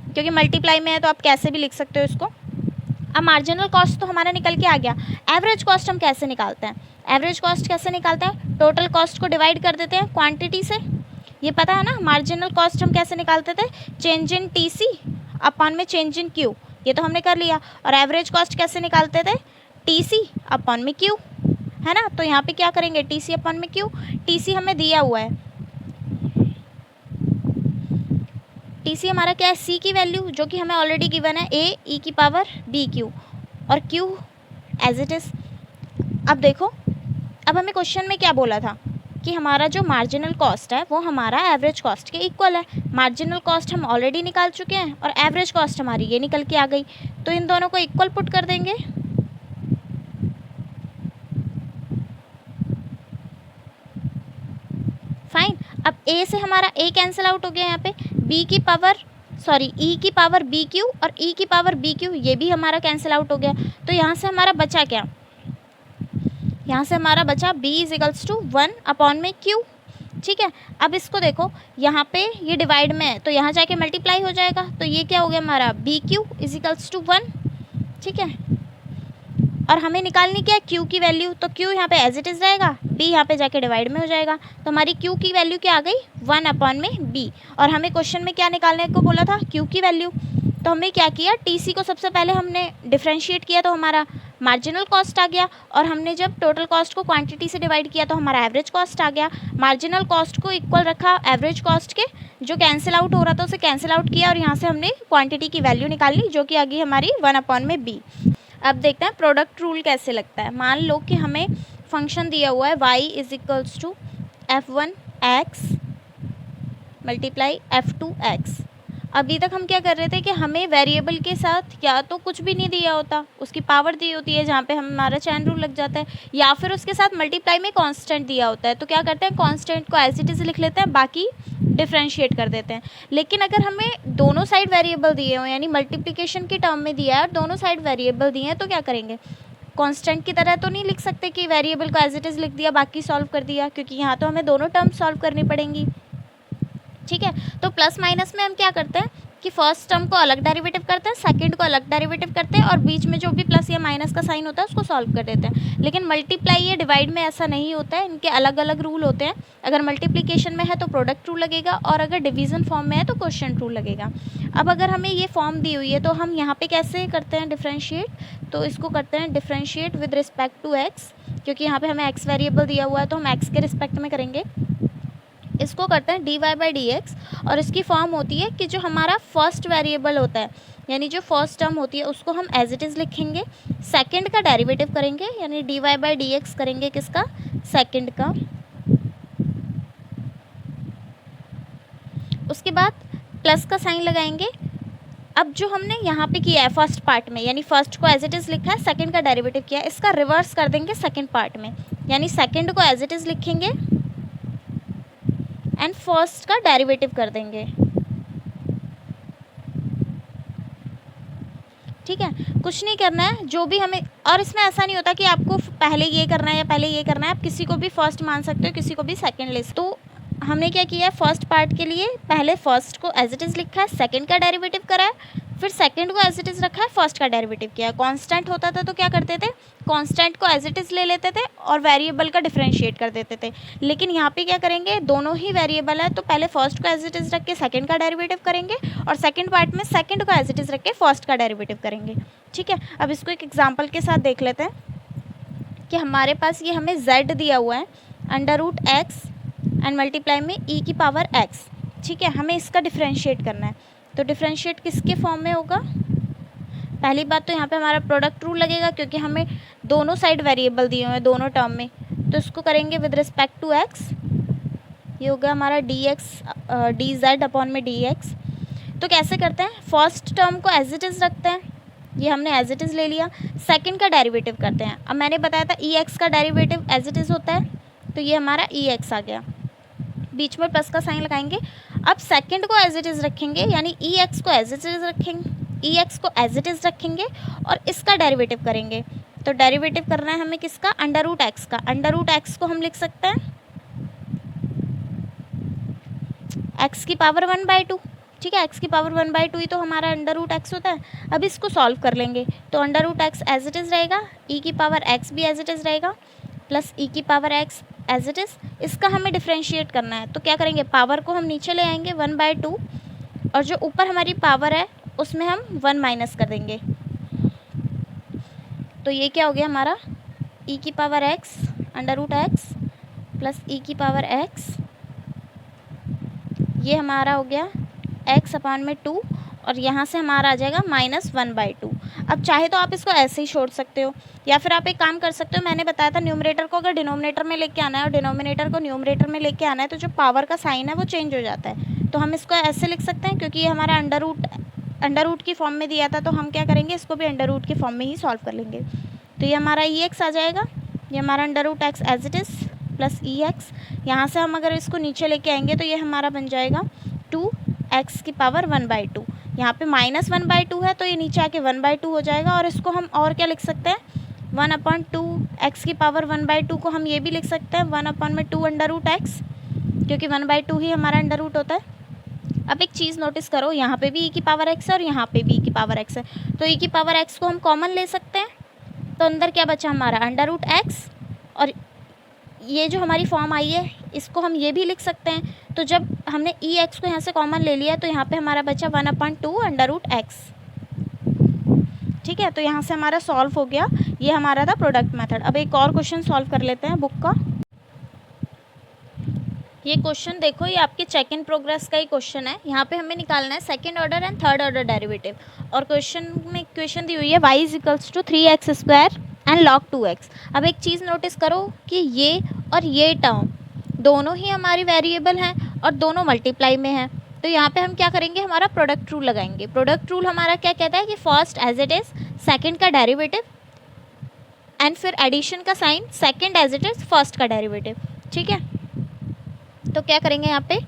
क्योंकि मल्टीप्लाई में है तो आप कैसे भी लिख सकते हो इसको। अब मार्जिनल कॉस्ट तो हमारा निकल के आ गया। एवरेज कॉस्ट हम कैसे निकालते हैं, एवरेज कॉस्ट कैसे निकालते हैं, टोटल कॉस्ट को डिवाइड कर देते हैं क्वांटिटी से, ये पता है ना। मार्जिनल कॉस्ट हम कैसे निकालते थे, change in T C upon में चेंज इन क्यू, ये तो हमने कर लिया। और एवरेज कॉस्ट कैसे निकालते थे, टी सी अपॉन में क्यू, है ना। तो यहाँ पे क्या करेंगे, टी सी अपॉन में क्यू, टी सी हमें दिया हुआ है, टी सी हमारा क्या है, सी की वैल्यू जो कि हमें ऑलरेडी गिवन है, ए ई की पावर बी क्यू, और क्यू एज इट इज़। अब देखो, अब हमें क्वेश्चन में क्या बोला था कि हमारा जो मार्जिनल कॉस्ट है वो हमारा एवरेज कॉस्ट के इक्वल है। मार्जिनल कॉस्ट हम ऑलरेडी निकाल चुके हैं और एवरेज कॉस्ट हमारी ये निकल के आ गई, तो इन दोनों को इक्वल पुट कर देंगे। फाइन। अब ए से हमारा ए कैंसिल आउट हो गया, यहाँ पे बी की पावर ई की पावर बी क्यू और ई की पावर बी क्यू ये भी हमारा कैंसिल आउट हो गया। तो यहाँ से हमारा बचा क्या, यहाँ से हमारा बचा b is equals to 1 upon में q। ठीक है, अब इसको देखो, यहाँ पे ये डिवाइड में है तो यहाँ जाके मल्टीप्लाई हो जाएगा, तो ये क्या हो गया हमारा B Q is equals to 1। ठीक है, और हमें निकालनी क्या है, q की वैल्यू, तो q यहाँ पे एज इट इज़ रहेगा, b यहाँ पे जाके डिवाइड में हो जाएगा, तो हमारी q की वैल्यू क्या आ गई, 1 अपॉन में b। और हमें क्वेश्चन में क्या निकालने को बोला था, q की वैल्यू। तो हमने क्या किया, टीसी को सबसे पहले हमने डिफ्रेंशिएट किया तो हमारा मार्जिनल कॉस्ट आ गया, और हमने जब टोटल कॉस्ट को क्वांटिटी से डिवाइड किया तो हमारा एवरेज कॉस्ट आ गया। मार्जिनल कॉस्ट को इक्वल रखा एवरेज कॉस्ट के, जो कैंसिल आउट हो रहा था उसे कैंसिल आउट किया, और यहाँ से हमने क्वांटिटी की वैल्यू निकाली जो कि आ गई हमारी 1 अपॉन में बी। अब देखते हैं प्रोडक्ट रूल कैसे लगता है। मान लो कि हमें फंक्शन दिया हुआ है y is equals to f1x multiply f2x। अभी तक हम क्या कर रहे थे कि हमें वेरिएबल के साथ या तो कुछ भी नहीं दिया होता, उसकी पावर दी होती है जहाँ पे हमारा चैन रूल लग जाता है, या फिर उसके साथ मल्टीप्लाई में कांस्टेंट दिया होता है, तो क्या करते हैं कांस्टेंट को एज इट इज़ लिख लेते हैं, बाकी डिफ्रेंशिएट कर देते हैं। लेकिन अगर हमें दोनों साइड वेरिएबल दिए हो, यानी मल्टीप्लिकेशन की टर्म में दिया है और दोनों साइड वेरिएबल दिए हैं, तो क्या करेंगे, कांस्टेंट की तरह तो नहीं लिख सकते कि वेरिएबल को एज इट इज़ लिख दिया बाकी सॉल्व कर दिया, क्योंकि यहाँ तो हमें दोनों टर्म सॉल्व करनी पड़ेंगी। ठीक है, तो प्लस माइनस में हम क्या करते हैं कि फर्स्ट टर्म को अलग डेरिवेटिव करते हैं, सेकंड को अलग डेरिवेटिव करते हैं, और बीच में जो भी प्लस या माइनस का साइन होता है उसको सॉल्व कर देते हैं। लेकिन मल्टीप्लाई या डिवाइड में ऐसा नहीं होता है, इनके अलग अलग रूल होते हैं। अगर मल्टीप्लिकेशन में है तो प्रोडक्ट रूल लगेगा, और अगर डिवीज़न फॉर्म में है तो क्वोशिएंट रूल लगेगा। अब अगर हमें ये फॉर्म दी हुई है तो हम यहाँ पे कैसे करते हैं डिफ्रेंशिएट, तो इसको करते हैं differentiate with respect to X, क्योंकि यहाँ पे हमें एक्स वेरिएबल दिया हुआ है तो हम एक्स के रिस्पेक्ट में करेंगे। इसको करते हैं dy बाई डी एक्स, और इसकी फॉर्म होती है कि जो हमारा फर्स्ट वेरिएबल होता है, यानी जो फर्स्ट टर्म होती है उसको हम एज इट इज़ लिखेंगे, सेकंड का डेरिवेटिव करेंगे, यानी dy बाई डी एक्स करेंगे किसका, सेकंड का। उसके बाद प्लस का साइन लगाएंगे। अब जो हमने यहाँ पे किया है फर्स्ट पार्ट में, यानी फर्स्ट को एज इट इज़ लिखा है, सेकंड का डेरिवेटिव किया है, इसका रिवर्स कर देंगे सेकंड पार्ट में, यानी सेकंड को एज इट इज़ लिखेंगे एंड फर्स्ट का डेरिवेटिव कर देंगे। ठीक है, कुछ नहीं करना है, जो भी हमें, और इसमें ऐसा नहीं होता कि आपको पहले ये करना है या पहले ये करना है, आप किसी को भी फर्स्ट मान सकते हो, किसी को भी सेकंड ले सकते हो। तो हमने क्या किया है, फर्स्ट पार्ट के लिए पहले फर्स्ट को एज इट इज़ लिखा है, सेकंड का डेरिवेटिव करा है, फिर सेकंड को एज इट इज़ रखा है, फर्स्ट का डेरिवेटिव किया है। कांस्टेंट होता था तो क्या करते थे, कांस्टेंट को एज इट इज़ ले लेते थे और वेरिएबल का डिफरेंशिएट कर देते थे। लेकिन यहाँ पे क्या करेंगे, दोनों ही वेरिएबल है तो पहले फर्स्ट को एज इट इज़ रख के सेकंड का डेरिवेटिव करेंगे, और सेकंड पार्ट में सेकंड को एज इट इज़ रख के फर्स्ट का डेरिवेटिव करेंगे। ठीक है, अब इसको एक एग्जाम्पल के साथ देख लेते हैं कि हमारे पास ये हमें z दिया हुआ है √x एंड मल्टीप्लाई में e की पावर x। ठीक है, हमें इसका डिफरेंशिएट करना है, तो डिफरेंशिएट किसके फॉर्म में होगा। पहली बात तो यहाँ पे हमारा प्रोडक्ट रूल लगेगा, क्योंकि हमें दोनों साइड वेरिएबल दिए हुए हैं दोनों टर्म में, तो इसको करेंगे विद रिस्पेक्ट टू x, ये होगा हमारा dz अपॉन में dx। तो कैसे करते हैं, फर्स्ट टर्म को एज इट इज़ रखते हैं, ये हमने एज इट इज़ ले लिया, सेकंड का डेरिवेटिव करते हैं। अब मैंने बताया था ex का डेरिवेटिव एज इट इज़ होता है, तो ये हमारा ex आ गया, बीच में प्लस का साइन लगाएंगे। अब सेकंड को एज इट इज़ रखेंगे, यानी ex को एज इट इज़ रखेंगे, ex को एज इट इज़ रखेंगे और इसका डेरिवेटिव करेंगे। तो डेरिवेटिव करना है हमें किसका, √x का। √x को हम लिख सकते हैं x की पावर 1/2। ठीक है, x की पावर 1/2 ही तो हमारा √x होता है। अब इसको सॉल्व कर लेंगे, तो √x एज इट इज़ रहेगा, e की पावर x भी एज इट इज़ रहेगा, प्लस e की power x as it is. इसका हमें डिफ्रेंशिएट करना है, तो क्या करेंगे, पावर को हम नीचे ले आएंगे 1/2, और जो ऊपर हमारी पावर है उसमें हम 1 माइनस कर देंगे। तो ये क्या हो गया हमारा, e की power x √x plus e की पावर x, ये हमारा हो गया x अपॉन में 2, और यहाँ से हमारा आ जाएगा -1/2। अब चाहे तो आप इसको ऐसे ही छोड़ सकते हो, या फिर आप एक काम कर सकते हो, मैंने बताया था न्यूमरेटर को अगर डिनोमिनेटर में लेके आना है और डिनोमिनेटर को न्यूमरेटर में लेके आना है, तो जो पावर का साइन है वो चेंज हो जाता है। तो हम इसको ऐसे लिख सकते हैं, क्योंकि ये हमारा अंडर रूट की फॉर्म में दिया था, तो हम क्या करेंगे, इसको भी अंडर रूट की फॉर्म में ही सॉल्व कर लेंगे। तो ये हमारा ex आ जाएगा, ये हमारा √x as it is plus ex, यहाँ से हम अगर इसको नीचे लेके आएंगे तो ये हमारा बन जाएगा 2x की पावर 1/2। यहाँ पे -1/2 है तो ये नीचे आके 1/2 हो जाएगा, और इसको हम और क्या लिख सकते हैं, 1/2 x की पावर 1/2 को हम ये भी लिख सकते हैं 1/2 √x, क्योंकि 1/2 ही हमारा अंडर रूट होता है। अब एक चीज़ नोटिस करो, यहाँ पे भी e की पावर x है और यहाँ पे भी e की पावर x है, तो e की पावर x को हम कॉमन ले सकते हैं, तो अंदर क्या बचा हमारा √x, और ये जो हमारी फॉर्म आई है इसको हम ये भी लिख सकते हैं। तो जब हमने ex को यहाँ से कॉमन ले लिया तो यहाँ पे हमारा बचा 1/2 √x। ठीक है, तो यहाँ से हमारा सॉल्व हो गया, ये हमारा था प्रोडक्ट मेथड। अब एक और क्वेश्चन सॉल्व कर लेते हैं बुक का। ये क्वेश्चन देखो, ये आपके चेक इन प्रोग्रेस का ही क्वेश्चन है। यहाँ पे हमें निकालना है second order and third order derivative, और क्वेश्चन दी हुई है y = 3x² and log 2x। अब एक चीज़ नोटिस करो कि ये और ये टर्म दोनों ही हमारी वेरिएबल हैं और दोनों मल्टीप्लाई में हैं, तो यहाँ पे हम क्या करेंगे, हमारा प्रोडक्ट रूल लगाएंगे। प्रोडक्ट रूल हमारा क्या कहता है कि first as it is, second का डेरिवेटिव, एंड फिर एडिशन का sign, second as it is, first का डेरिवेटिव। ठीक है, तो क्या करेंगे यहाँ पे,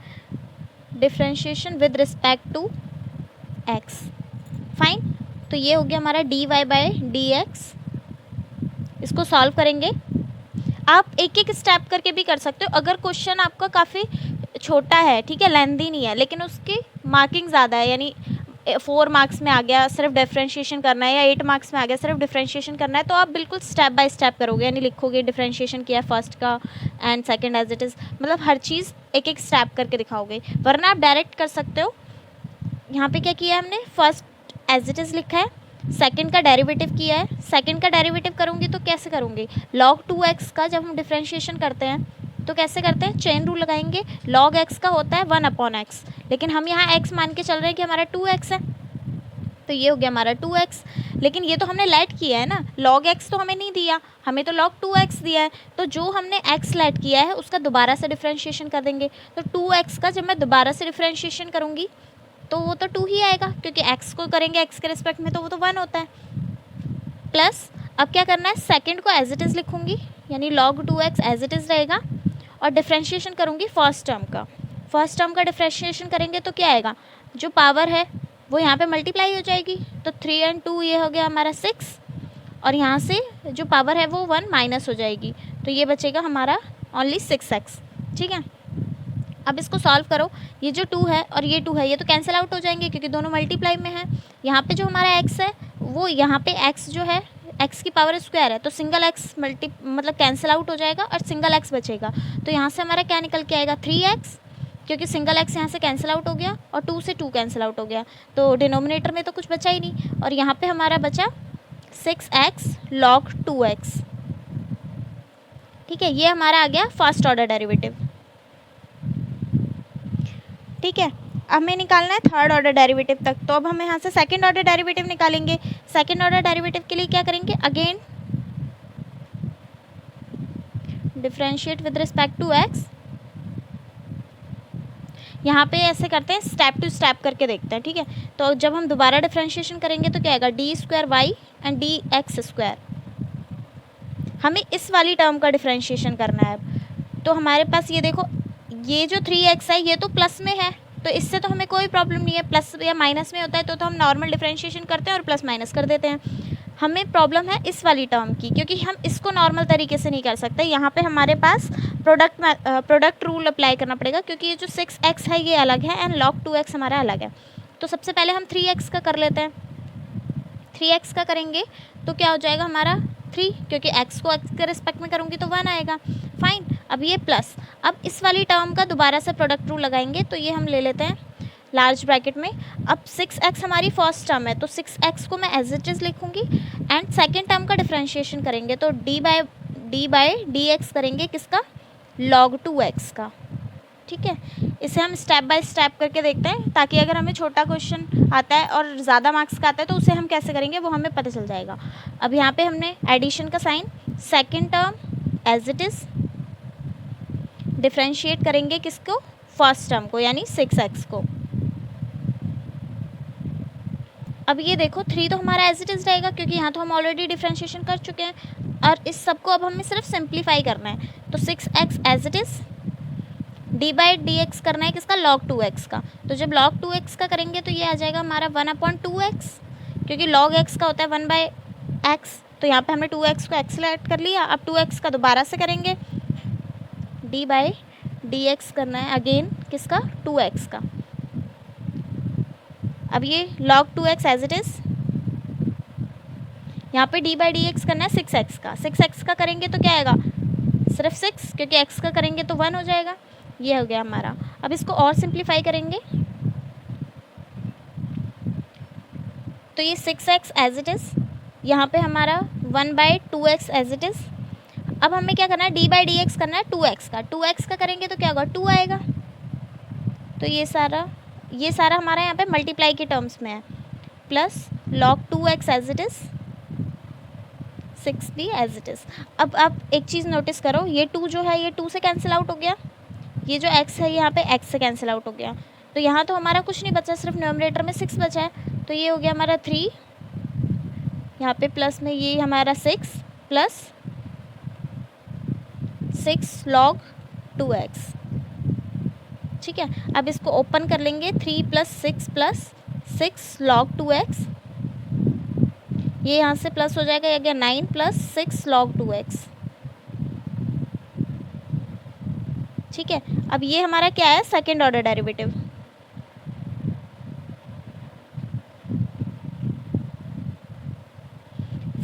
differentiation with respect to x। Fine, तो ये हो गया हमारा dy बाई डी एक्स। इसको सॉल्व करेंगे, आप एक एक स्टेप करके भी कर सकते हो। अगर क्वेश्चन आपका काफ़ी छोटा है, ठीक है, लेंथी नहीं है, लेकिन उसकी मार्किंग ज़्यादा है, यानी 4 मार्क्स में आ गया सिर्फ डिफरेंशिएशन करना है, या 8 मार्क्स में आ गया सिर्फ डिफरेंशिएशन करना है, तो आप बिल्कुल स्टेप बाय स्टेप करोगे, यानी लिखोगे डिफरेंशिएशन किया है फर्स्ट का and second as it is, मतलब हर चीज़ एक एक स्टेप करके दिखाओगे। वरना आप डायरेक्ट कर सकते हो। यहाँ पे क्या किया है हमने, फर्स्ट एज इट इज़ लिखा है, सेकंड का डेरिवेटिव किया है। सेकंड का डेरिवेटिव करूँगी तो कैसे करूँगी, log 2x का जब हम डिफरेंशिएशन करते हैं तो कैसे करते हैं, चेन रूल लगाएंगे। log x का होता है 1/x, लेकिन हम यहाँ x मान के चल रहे हैं कि हमारा 2x है, तो ये हो गया हमारा 2x। लेकिन ये तो हमने लेट किया है ना, log x तो हमें नहीं दिया, हमें तो log 2x दिया है। तो जो हमने x लेट किया है उसका दोबारा से डिफ्रेंशिएशन कर देंगे। तो 2x का जब मैं दोबारा से डिफ्रेंशिएशन करूँगी तो वो तो 2 ही आएगा, क्योंकि x को करेंगे x के रिस्पेक्ट में तो वो तो 1 होता है। प्लस अब क्या करना है, सेकंड को एज इट इज़ लिखूँगी, यानी log 2x as it is रहेगा, और डिफ्रेंशिएशन करूँगी फर्स्ट टर्म का। फर्स्ट टर्म का डिफ्रेंशिएशन करेंगे तो क्या आएगा, जो पावर है वो यहाँ पे मल्टीप्लाई हो जाएगी, तो 3 और 2 ये हो गया हमारा 6, और यहाँ से जो पावर है वो 1 माइनस हो जाएगी, तो ये बचेगा हमारा ओनली 6x। ठीक है, अब इसको सॉल्व करो। ये जो 2 है और ये 2 है ये तो कैंसिल आउट हो जाएंगे क्योंकि दोनों मल्टीप्लाई में है। यहाँ पे जो हमारा x है वो यहाँ पे x जो है x की पावर स्क्वायर है, तो सिंगल x मतलब कैंसिल आउट हो जाएगा और सिंगल x बचेगा। तो यहाँ से हमारा क्या निकल के आएगा, 3x, क्योंकि सिंगल x यहाँ से कैंसिल आउट हो गया और 2 से 2 कैंसिल आउट हो गया, तो डिनोमिनेटर में तो कुछ बचा ही नहीं। और यहाँ पे हमारा बचा 6x log 2x। ठीक है, ये हमारा आ गया फर्स्ट ऑर्डर डेरिवेटिव। ठीक है, अब हमें निकालना है थर्ड ऑर्डर डेरिवेटिव तक, तो अब हम यहाँ से सेकंड ऑर्डर डेरिवेटिव निकालेंगे। सेकंड ऑर्डर डेरिवेटिव के लिए क्या करेंगे, again differentiate with respect to x। यहाँ पे ऐसे करते हैं, स्टेप टू स्टेप करके देखते हैं। ठीक है, तो जब हम दोबारा डिफरेंशिएशन करेंगे तो क्या आएगा, d² एंड dx²। हमें इस वाली टर्म का डिफरेंशिएशन करना है। तो हमारे पास ये देखो, ये जो 3x है ये तो प्लस में है, तो इससे तो हमें कोई प्रॉब्लम नहीं है। प्लस या माइनस में होता है तो हम नॉर्मल डिफरेंशिएशन करते हैं और प्लस माइनस कर देते हैं। हमें प्रॉब्लम है इस वाली टर्म की, क्योंकि हम इसको नॉर्मल तरीके से नहीं कर सकते। यहाँ पे हमारे पास प्रोडक्ट रूल अप्लाई करना पड़ेगा, क्योंकि ये जो 6x है ये अलग है एंड log 2x हमारा अलग है। तो सबसे पहले हम 3x का कर लेते हैं। 3x का करेंगे तो क्या हो जाएगा हमारा 3, क्योंकि x को x के रिस्पेक्ट में करूँगी तो 1 आएगा। फाइन, अब ये प्लस, अब इस वाली टर्म का दोबारा से प्रोडक्ट रूल लगाएंगे, तो ये हम ले लेते हैं लार्ज ब्रैकेट में। अब 6x हमारी फर्स्ट टर्म है, तो 6x को मैं एज इट इज़ लिखूँगी एंड सेकेंड टर्म का डिफ्रेंशिएशन करेंगे, तो d बाई dx करेंगे किसका, log 2x का। ठीक है, इसे हम स्टेप बाय स्टेप करके देखते हैं, ताकि अगर हमें छोटा क्वेश्चन आता है और ज़्यादा मार्क्स का आता है तो उसे हम कैसे करेंगे वो हमें पता चल जाएगा। अब यहाँ पे हमने एडिशन का sign, second term as it is, differentiate करेंगे किसको, फर्स्ट टर्म को, यानी 6x को। अब ये देखो 3 तो हमारा एज इट इज़ रहेगा, क्योंकि यहाँ तो हम ऑलरेडी डिफ्रेंशिएशन कर चुके हैं, और इस सब को अब हमें सिर्फ सिंप्लीफाई करना है। तो 6x as it is, d by dx करना है किसका, log 2x का। तो जब log 2x का करेंगे तो ये आ जाएगा हमारा 1/2x, क्योंकि log x का होता है 1/x, तो यहाँ पे हमने 2x को x ऐड कर लिया। अब 2x का दोबारा से करेंगे, d बाई dx करना है अगेन किसका, 2x का। अब ये log 2x as it is, यहाँ पे d बाई dx करना है 6x का। 6x का करेंगे तो क्या आएगा, सिर्फ 6, क्योंकि x का करेंगे तो 1 हो जाएगा। ये हो गया हमारा। अब इसको और सिंप्लीफाई करेंगे तो ये 6x एज इट इज़, यहाँ पे हमारा 1/2x एज इट इज़। अब हमें क्या करना है, d बाई dx करना है 2x का। 2x का करेंगे तो क्या होगा, 2 आएगा। तो ये सारा हमारा यहाँ पे मल्टीप्लाई के टर्म्स में है, plus log 2x as it is, 6 भी एज इट इज़। अब आप एक चीज़ नोटिस करो, ये 2 जो है ये 2 से कैंसिल आउट हो गया, ये जो x है यहाँ पे x से कैंसिल आउट हो गया, तो यहाँ तो हमारा कुछ नहीं बचा, सिर्फ न्यूमरेटर में 6 बचा है। तो ये हो गया हमारा 3, यहाँ पे प्लस में ये हमारा 6 प्लस 6 log 2x। ठीक है, अब इसको ओपन कर लेंगे, 3 + 6 log 2x, ये यहाँ से प्लस हो जाएगा, ये गया 9 + 6 log 2x। ठीक है, अब ये हमारा क्या है, second order derivative.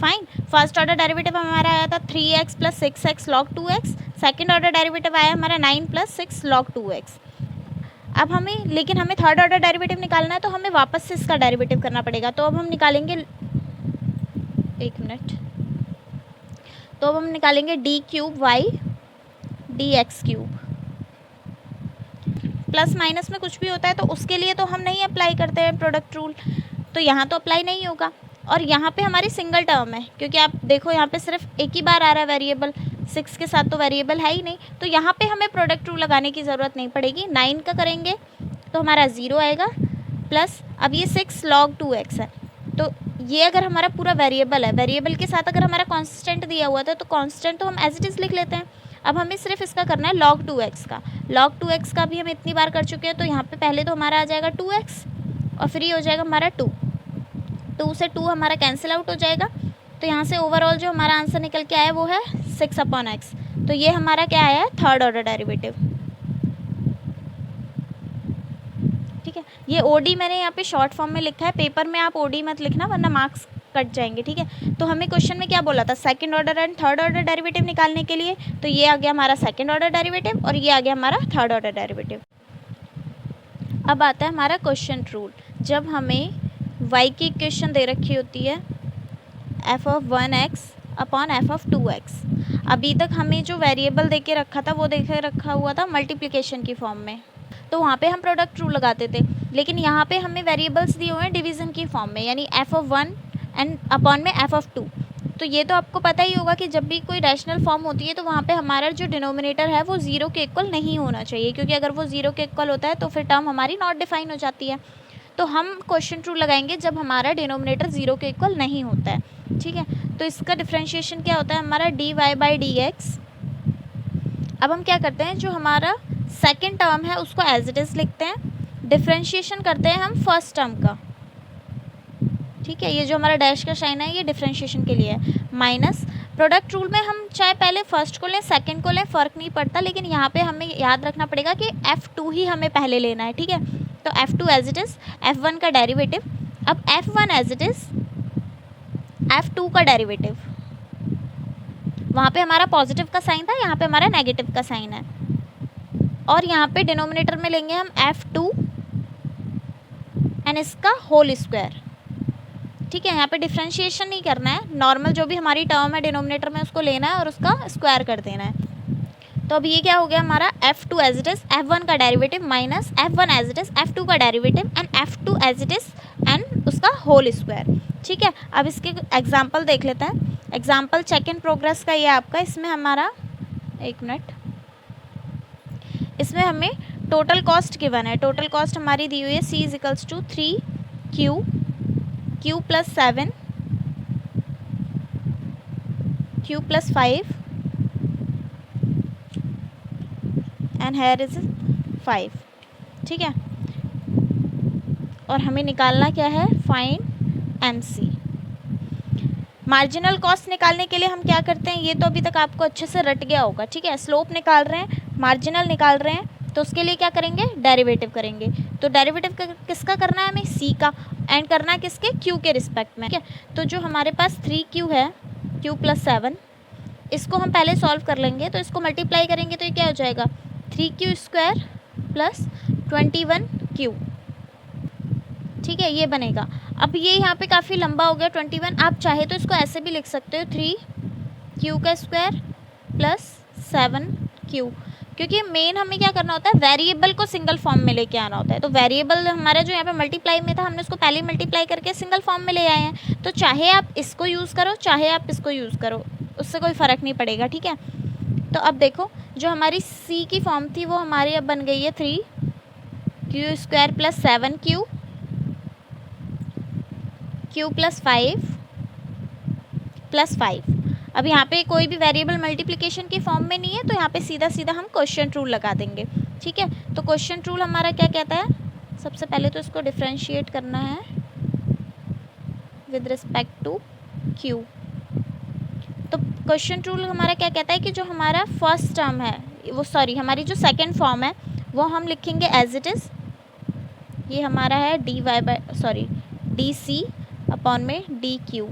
Fine, first order derivative हमारा आया था 3x + 6x log 2x, second order derivative आया हमारा 9 + 6 log 2x। अब लेकिन हमें थर्ड ऑर्डर डेरिवेटिव निकालना है, तो हमें वापस से इसका डेरिवेटिव करना पड़ेगा। तो अब हम निकालेंगे, एक मिनट, तो अब हम निकालेंगे d³ y D X cube. Plus minus में कुछ भी होता है तो उसके लिए तो हम नहीं अप्लाई करते हैं प्रोडक्ट रूल, तो यहाँ तो अप्लाई नहीं होगा। और यहाँ पे हमारी सिंगल टर्म है, क्योंकि आप देखो यहाँ पे सिर्फ एक ही बार आ रहा है वेरिएबल, 6 के साथ तो वेरिएबल है ही नहीं, तो यहाँ पे हमें प्रोडक्ट रूल लगाने की ज़रूरत नहीं पड़ेगी। 9 का करेंगे तो हमारा 0 आएगा, प्लस अब ये 6 log 2x है, तो ये अगर हमारा पूरा वेरिएबल है, वेरिएबल के साथ अगर हमारा कांस्टेंट दिया हुआ था तो कांस्टेंट तो हम एज इट इज़ लिख लेते हैं। अब हमें सिर्फ इसका करना है log 2x का। log 2x का भी हम इतनी बार कर चुके हैं, तो यहाँ पे पहले तो हमारा आ जाएगा 2x और फिर ये हो जाएगा हमारा 2 से 2 हमारा कैंसिल आउट हो जाएगा, तो यहाँ से ओवरऑल जो हमारा आंसर निकल के आया वो है 6/x। तो ये हमारा क्या आया है, थर्ड ऑर्डर डेरिवेटिव। ठीक है, ये ओडी मैंने यहाँ पे शॉर्ट फॉर्म में लिखा है, पेपर में आप ओडी मत लिखना वरना मार्क्स कट जाएंगे। ठीक है, तो हमें क्वेश्चन में क्या बोला था, second order and third order derivative निकालने के लिए, तो ये आ गया हमारा सेकंड ऑर्डर डेरिवेटिव और ये आ गया हमारा थर्ड ऑर्डर डेरिवेटिव। अब आता है हमारा क्वेश्चन रूल। जब हमें y की इक्वेशन दे रखी होती है f(1x) अपॉन f(2x), अभी तक हमें जो वेरिएबल दे के रखा था वो देखे रखा हुआ था मल्टीप्लिकेशन की फॉर्म में, तो वहाँ पे हम प्रोडक्ट रूल लगाते थे। लेकिन यहाँ पे हमें वेरिएबल्स दिए हुए हैं डिवीज़न की फॉर्म में, यानी f(1) एंड अपॉन में f(2). तो ये तो आपको पता ही होगा कि जब भी कोई रैशनल फॉर्म होती है तो वहाँ पे हमारा जो डिनोमिनेटर है वो 0 के इक्वल नहीं होना चाहिए, क्योंकि अगर वो 0 के इक्वल होता है तो फिर टर्म हमारी नॉट डिफाइन हो जाती है। तो हम क्वेश्चन रूल लगाएंगे जब हमारा डिनोमिनेटर 0 के इक्वल नहीं होता है। ठीक है, तो इसका डिफ्रेंशिएशन क्या होता है हमारा dy/dx। अब हम क्या करते हैं, जो हमारा सेकेंड टर्म है उसको एज इट इज़ लिखते हैं, डिफ्रेंशिएशन करते हैं हम फर्स्ट टर्म का। ठीक है, ये जो हमारा डैश का साइन है ये डिफ्रेंशिएशन के लिए है, माइनस प्रोडक्ट रूल में हम चाहे पहले फर्स्ट को लें सेकंड को लें फ़र्क नहीं पड़ता, लेकिन यहाँ पे हमें याद रखना पड़ेगा कि f2 ही हमें पहले लेना है। ठीक है, तो f2 as it is f1 का डेरिवेटिव, अब f1 as it is f2 का डेरिवेटिव। वहाँ पे हमारा पॉजिटिव का साइन था, यहाँ पे हमारा नेगेटिव का साइन है, और यहाँ पे डिनोमिनेटर में लेंगे हम f2 एंड इसका होल स्क्वायर। ठीक है, यहाँ पे डिफ्रेंशिएशन नहीं करना है, नॉर्मल जो भी हमारी टर्म है डिनोमिनेटर में उसको लेना है और उसका स्क्वायर कर देना है। तो अब ये क्या हो गया हमारा f2 as it is f1 का derivative minus f1 as it is f2 का derivative and f2 as it is and उसका होल स्क्वायर। ठीक है, अब इसके एग्जांपल देख लेते हैं। एग्जांपल चेक इन प्रोग्रेस का ये आपका, इसमें हमारा एक मिनट, इसमें हमें टोटल कॉस्ट गिवन है। टोटल कॉस्ट हमारी दी हुई है c is 3q q + 7 q + 5 and here is 5। ठीक है, और हमें निकालना क्या है, फाइंड MC। मार्जिनल कॉस्ट निकालने के लिए हम क्या करते हैं, ये तो अभी तक आपको अच्छे से रट गया होगा। ठीक है, स्लोप निकाल रहे हैं, मार्जिनल निकाल रहे हैं, तो उसके लिए क्या करेंगे, डेरिवेटिव करेंगे। तो डेरिवेटिव किसका करना है हमें, c का, एंड करना है किसके, q के रिस्पेक्ट में। ठीक है, तो जो हमारे पास 3q है, q + 7, इसको हम पहले सॉल्व कर लेंगे, तो इसको मल्टीप्लाई करेंगे तो ये क्या हो जाएगा, 3q² + 21q। ठीक है, ये बनेगा। अब ये यहाँ पे काफ़ी लंबा हो गया 21, आप चाहे तो इसको ऐसे भी लिख सकते हो 3q² + 7q, क्योंकि मेन हमें क्या करना होता है, वेरिएबल को सिंगल फॉर्म में लेके आना होता है। तो वेरिएबल हमारा जो यहाँ पे मल्टीप्लाई में था, हमने उसको पहले मल्टीप्लाई करके सिंगल फॉर्म में ले आए हैं, तो चाहे आप इसको यूज़ करो चाहे आप इसको यूज़ करो, उससे कोई फ़र्क नहीं पड़ेगा। ठीक है, तो अब देखो जो हमारी c की फॉर्म थी वो हमारी अब बन गई है 3q² + 7q q + 5 + 5। अब यहाँ पे कोई भी वेरिएबल मल्टीप्लिकेशन की फॉर्म में नहीं है, तो यहाँ पे सीधा सीधा हम क्वेश्चन रूल लगा देंगे। ठीक है, तो क्वेश्चन रूल हमारा क्या कहता है, सबसे पहले तो इसको डिफ्रेंशिएट करना है विद रिस्पेक्ट टू q। तो क्वेश्चन रूल हमारा क्या कहता है कि जो हमारा फर्स्ट टर्म है वो, सॉरी हमारी जो सेकेंड फॉर्म है वो हम लिखेंगे एज इट इज़, ये हमारा है dc अपॉन में dq।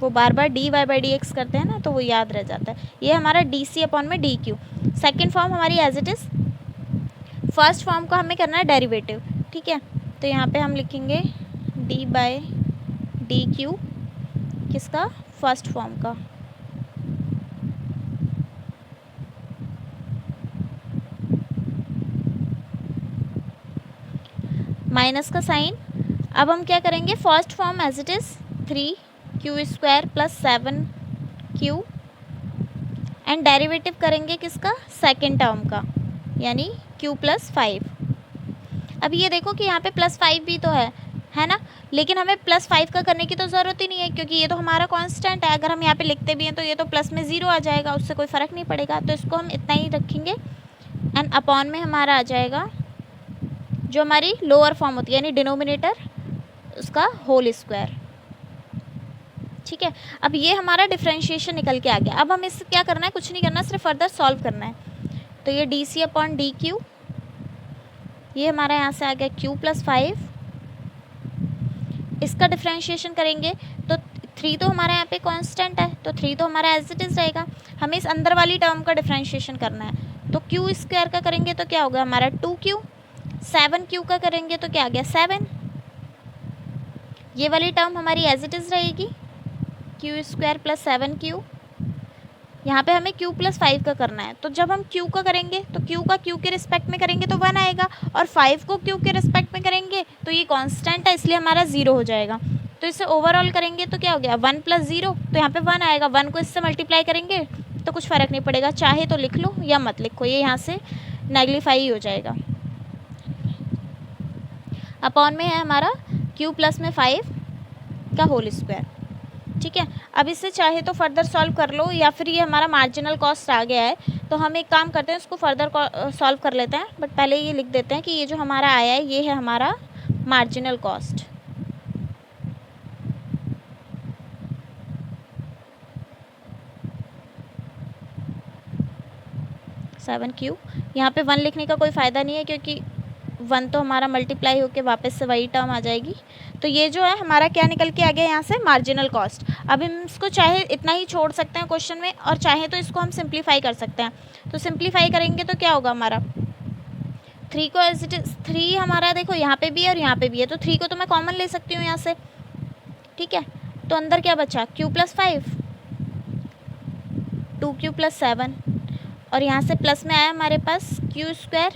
वो बार बार dy/dx करते हैं ना, तो वो याद रह जाता है। ये हमारा dc अपॉन में dq। सेकेंड फॉर्म हमारी as it is, first form को हमें करना है डेरिवेटिव। ठीक है, तो यहाँ पे हम लिखेंगे d/dq, किसका, फर्स्ट फॉर्म का। माइनस का साइन। अब हम क्या करेंगे, first form as it is 3q² plus 7q, and derivative करेंगे किसका, सेकेंड टर्म का, यानी q प्लस 5। अब ये देखो कि यहाँ पे प्लस 5 भी तो है ना, लेकिन हमें प्लस 5 का करने की तो ज़रूरत ही नहीं है क्योंकि ये तो हमारा कांस्टेंट है। अगर हम यहाँ पे लिखते भी हैं तो ये तो प्लस में 0 आ जाएगा, उससे कोई फ़र्क नहीं पड़ेगा, तो इसको हम इतना ही रखेंगे। एंड अपॉन में हमारा आ जाएगा जो हमारी लोअर फॉर्म होती है यानी डिनोमिनेटर, उसका होल स्क्वायर। ठीक है, अब ये हमारा डिफ्रेंशिएशन निकल के आ गया। अब हमें इससे क्या करना है, कुछ नहीं करना, सिर्फ फर्दर सॉल्व करना है। तो ये डी अपॉन डी क्यू, ये हमारा यहाँ से आ गया q प्लस 5। इसका डिफ्रेंशिएशन करेंगे तो 3 तो हमारे यहाँ पे कांस्टेंट है, तो 3 तो हमारा एज इट इज़ रहेगा। हमें इस अंदर वाली टर्म का डिफ्रेंशिएशन करना है, तो q² का करेंगे तो क्या होगा हमारा 2q, 7q का करेंगे तो क्या आ गया 7। ये वाली टर्म हमारी एज इट इज़ रहेगी q² प्लस 7q। यहाँ पे हमें q प्लस 5 का करना है, तो जब हम q का करेंगे तो q का q के रिस्पेक्ट में करेंगे तो 1 आएगा, और 5 को q के रिस्पेक्ट में करेंगे तो ये कांस्टेंट है इसलिए हमारा 0 हो जाएगा। तो इसे ओवरऑल करेंगे तो क्या हो गया 1 प्लस 0, तो यहाँ पे 1 आएगा। 1 को इससे मल्टीप्लाई करेंगे तो कुछ फ़र्क नहीं पड़ेगा, चाहे तो लिख लो या मत लिखो, ये यहाँ से नेगलीफाई हो जाएगा। अपॉन में है हमारा q प्लस में 5 का होल स्क्वायर। ठीक है, अब इससे चाहे तो फर्दर सॉल्व कर लो, या फिर ये हमारा मार्जिनल कॉस्ट आ गया है तो हम एक काम करते हैं, इसको फर्दर सॉल्व कर लेते हैं। बट पहले ये लिख देते हैं कि ये जो हमारा आया है ये है हमारा मार्जिनल कॉस्ट। सेवन क्यू, यहाँ पे 1 लिखने का कोई फ़ायदा नहीं है क्योंकि 1 तो हमारा मल्टीप्लाई होके वापस से वही टर्म आ जाएगी। तो ये जो है हमारा क्या निकल के आ गया यहाँ से, मार्जिनल कॉस्ट। अब हम इसको चाहे इतना ही छोड़ सकते हैं क्वेश्चन में, और चाहे तो इसको हम सिंप्लीफाई कर सकते हैं। तो सिंप्लीफाई करेंगे तो क्या होगा हमारा, 3 को एज इट इज़ 3 हमारा देखो यहाँ पे भी है और यहाँ पे भी है, तो 3 को तो मैं कॉमन ले सकती हूँ यहाँ से। ठीक है, तो अंदर क्या बचा q प्लस 5, 2q प्लस 7, और यहाँ से प्लस में आया हमारे पास q²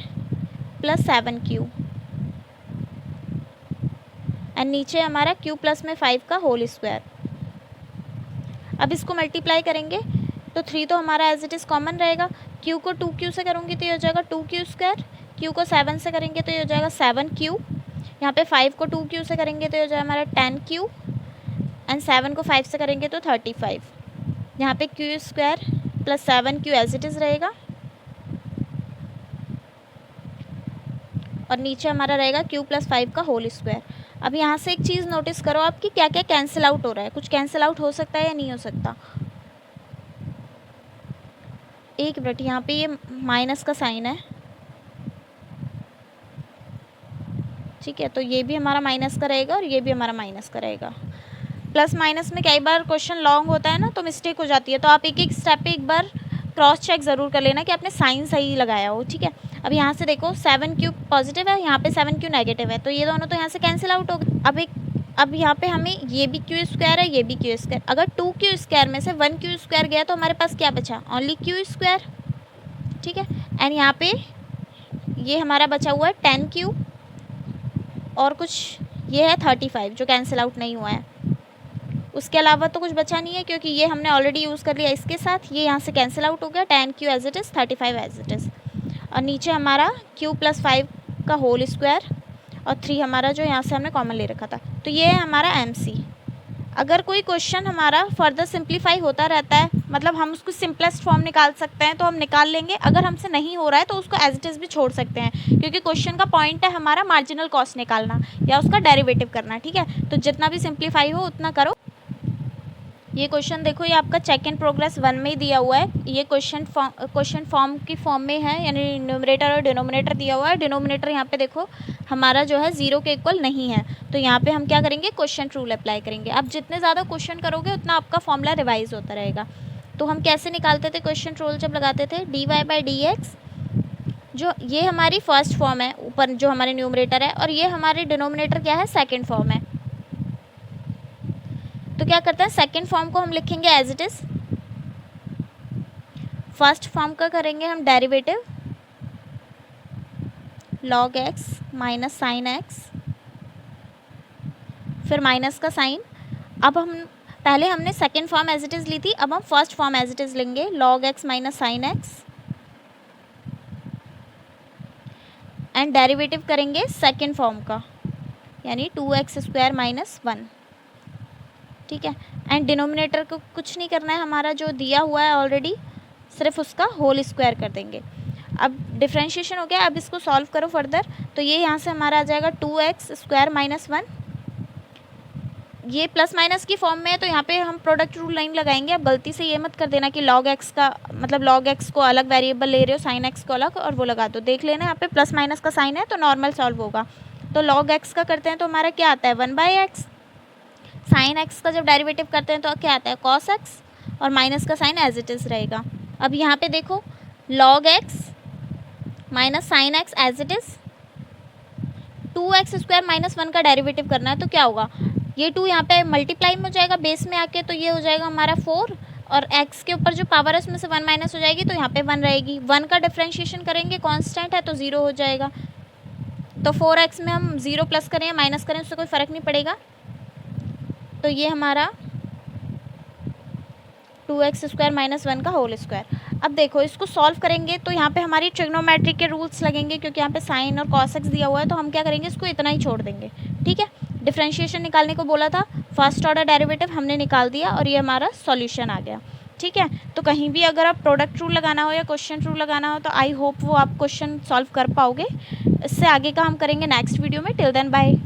प्लस 7q, एंड नीचे हमारा q प्लस में 5 का होल स्क्वायर। अब इसको मल्टीप्लाई करेंगे तो 3 तो हमारा एज इट इज़ कॉमन रहेगा, q को 2q से करूँगी तो ये हो जाएगा 2q², q को 7 से करेंगे तो ये हो जाएगा 7q, यहाँ पे 5 को 2q से करेंगे तो ये हो जाएगा हमारा 10q, एंड 7 को 5 से करेंगे तो 35। यहाँ पे q² plus 7q as it is रहेगा, और नीचे हमारा रहेगा q प्लस 5 का होल स्क्वायर। अब यहाँ से एक चीज़ नोटिस करो आपकी क्या क्या कैंसिल आउट हो रहा है, कुछ कैंसिल आउट हो सकता है या नहीं हो सकता। एक मिनट, यहाँ पे ये माइनस का साइन है, ठीक है, तो ये भी हमारा माइनस का रहेगा और ये भी हमारा माइनस का रहेगा। प्लस माइनस में कई बार क्वेश्चन लॉन्ग होता है ना तो मिस्टेक हो जाती है, तो आप एक एक स्टेप पे एक बार क्रॉस चेक ज़रूर कर लेना कि आपने साइन सही लगाया हो। ठीक है, अब यहाँ से देखो 7q पॉजिटिव है, यहाँ पे 7q नेगेटिव है, तो ये दोनों तो यहाँ से कैंसिल आउट हो गए। अब यहाँ पे हमें ये भी q² है, ये भी q²। अगर 2q² में से 1q² गया तो हमारे पास क्या बचा, ओनली q²। ठीक है, एंड यहाँ पे ये हमारा बचा हुआ है 10q, और कुछ ये है 35 जो कैंसिल आउट नहीं हुआ है। उसके अलावा तो कुछ बचा नहीं है क्योंकि ये हमने ऑलरेडी यूज़ कर लिया इसके साथ, ये यहाँ से कैंसिल आउट हो गया, 10q as it is, 35 as it is, और नीचे हमारा q प्लस 5 का होल स्क्वायर, और 3 हमारा जो यहाँ से हमने कॉमन ले रखा था। तो ये है हमारा MC। अगर कोई क्वेश्चन हमारा फर्दर सिंप्लीफाई होता रहता है, मतलब हम उसको सिंपलेस्ट फॉर्म निकाल सकते हैं तो हम निकाल लेंगे, अगर हमसे नहीं हो रहा है तो उसको एज इट इज़ भी छोड़ सकते हैं, क्योंकि क्वेश्चन का पॉइंट है हमारा मार्जिनल कॉस्ट निकालना या उसका डेरिवेटिव करना। ठीक है, तो जितना भी सिंप्लीफाई हो उतना करो। ये क्वेश्चन देखो, ये आपका चेक इन प्रोग्रेस 1 में ही दिया हुआ है। ये क्वेश्चन फॉर्म की फॉर्म में है, यानी न्यूमरेटर और डिनोमिनेटर दिया हुआ है। डिनोमिनेटर यहाँ पे देखो हमारा जो है 0 के इक्वल नहीं है, तो यहाँ पे हम क्या करेंगे, क्वेश्चन रूल अप्लाई करेंगे। आप जितने ज़्यादा क्वेश्चन करोगे उतना आपका फॉर्मूला रिवाइज होता रहेगा। तो हम कैसे निकालते थे क्वेश्चन रूल जब लगाते थे, dy/dx, जो ये हमारी फर्स्ट फॉर्म है ऊपर जो हमारे न्यूमरेटर है, और ये हमारे डिनोमिनेटर क्या है, सेकेंड फॉर्म है। तो क्या करते हैं, सेकेंड फॉर्म को हम लिखेंगे as it is, first form का करेंगे हम derivative log x minus sine x फिर माइनस का साइन। अब हम पहले हमने second form as it is ली थी, अब हम first form as it is लेंगे, log x minus sign x, and derivative करेंगे सेकेंड फॉर्म का, यानी 2x² माइनस 1। ठीक है, एंड डिनोमिनेटर को कुछ नहीं करना है, हमारा जो दिया हुआ है ऑलरेडी, सिर्फ उसका होल स्क्वायर कर देंगे। अब डिफ्रेंशिएशन हो गया, अब इसको सॉल्व करो फर्दर, तो ये यहाँ से हमारा आ जाएगा 2x² माइनस 1। ये प्लस माइनस की फॉर्म में है तो यहाँ पे हम प्रोडक्ट रूल नहीं लगाएंगे। अब गलती से ये मत कर देना कि log x का मतलब log x को अलग वेरिएबल ले रहे हो, sin x को अलग, और वो लगा दो। देख लेना यहाँ पे प्लस माइनस का साइन है तो नॉर्मल सॉल्व होगा। तो log x का करते हैं तो हमारा क्या आता है 1/x। साइन x का जब डेरिवेटिव करते हैं तो क्या आता है cos x, और माइनस का साइन एज इट इज़ रहेगा। अब यहाँ पे देखो log x minus sign X as it is, 2x² minus 1 का डेरिवेटिव करना है तो क्या होगा, ये 2 यहाँ पे मल्टीप्लाई में हो जाएगा बेस में आके, तो ये हो जाएगा हमारा 4, और x के ऊपर जो पावर है उसमें से 1 माइनस हो जाएगी तो यहाँ पे 1 रहेगी। 1 का डिफ्रेंशिएशन करेंगे, कांस्टेंट है तो 0 हो जाएगा। तो 4x में हम 0 प्लस करें या माइनस करें उससे कोई फ़र्क नहीं पड़ेगा। तो ये हमारा 2x² माइनस 1 का होल स्क्वायर। अब देखो इसको सॉल्व करेंगे तो यहाँ पे हमारी ट्रिग्नोमेट्री के रूल्स लगेंगे, क्योंकि यहाँ पे साइन और cos x दिया हुआ है, तो हम क्या करेंगे इसको इतना ही छोड़ देंगे। ठीक है, डिफ्रेंशिएशन निकालने को बोला था, फर्स्ट ऑर्डर डेरिवेटिव हमने निकाल दिया और ये हमारा सॉल्यूशन आ गया। ठीक है, तो कहीं भी अगर आप प्रोडक्ट रूल लगाना हो या क्वेश्चन रूल लगाना हो तो आई होप वो आप क्वेश्चन सॉल्व कर पाओगे। इससे आगे का हम करेंगे नेक्स्ट वीडियो में। Till then bye.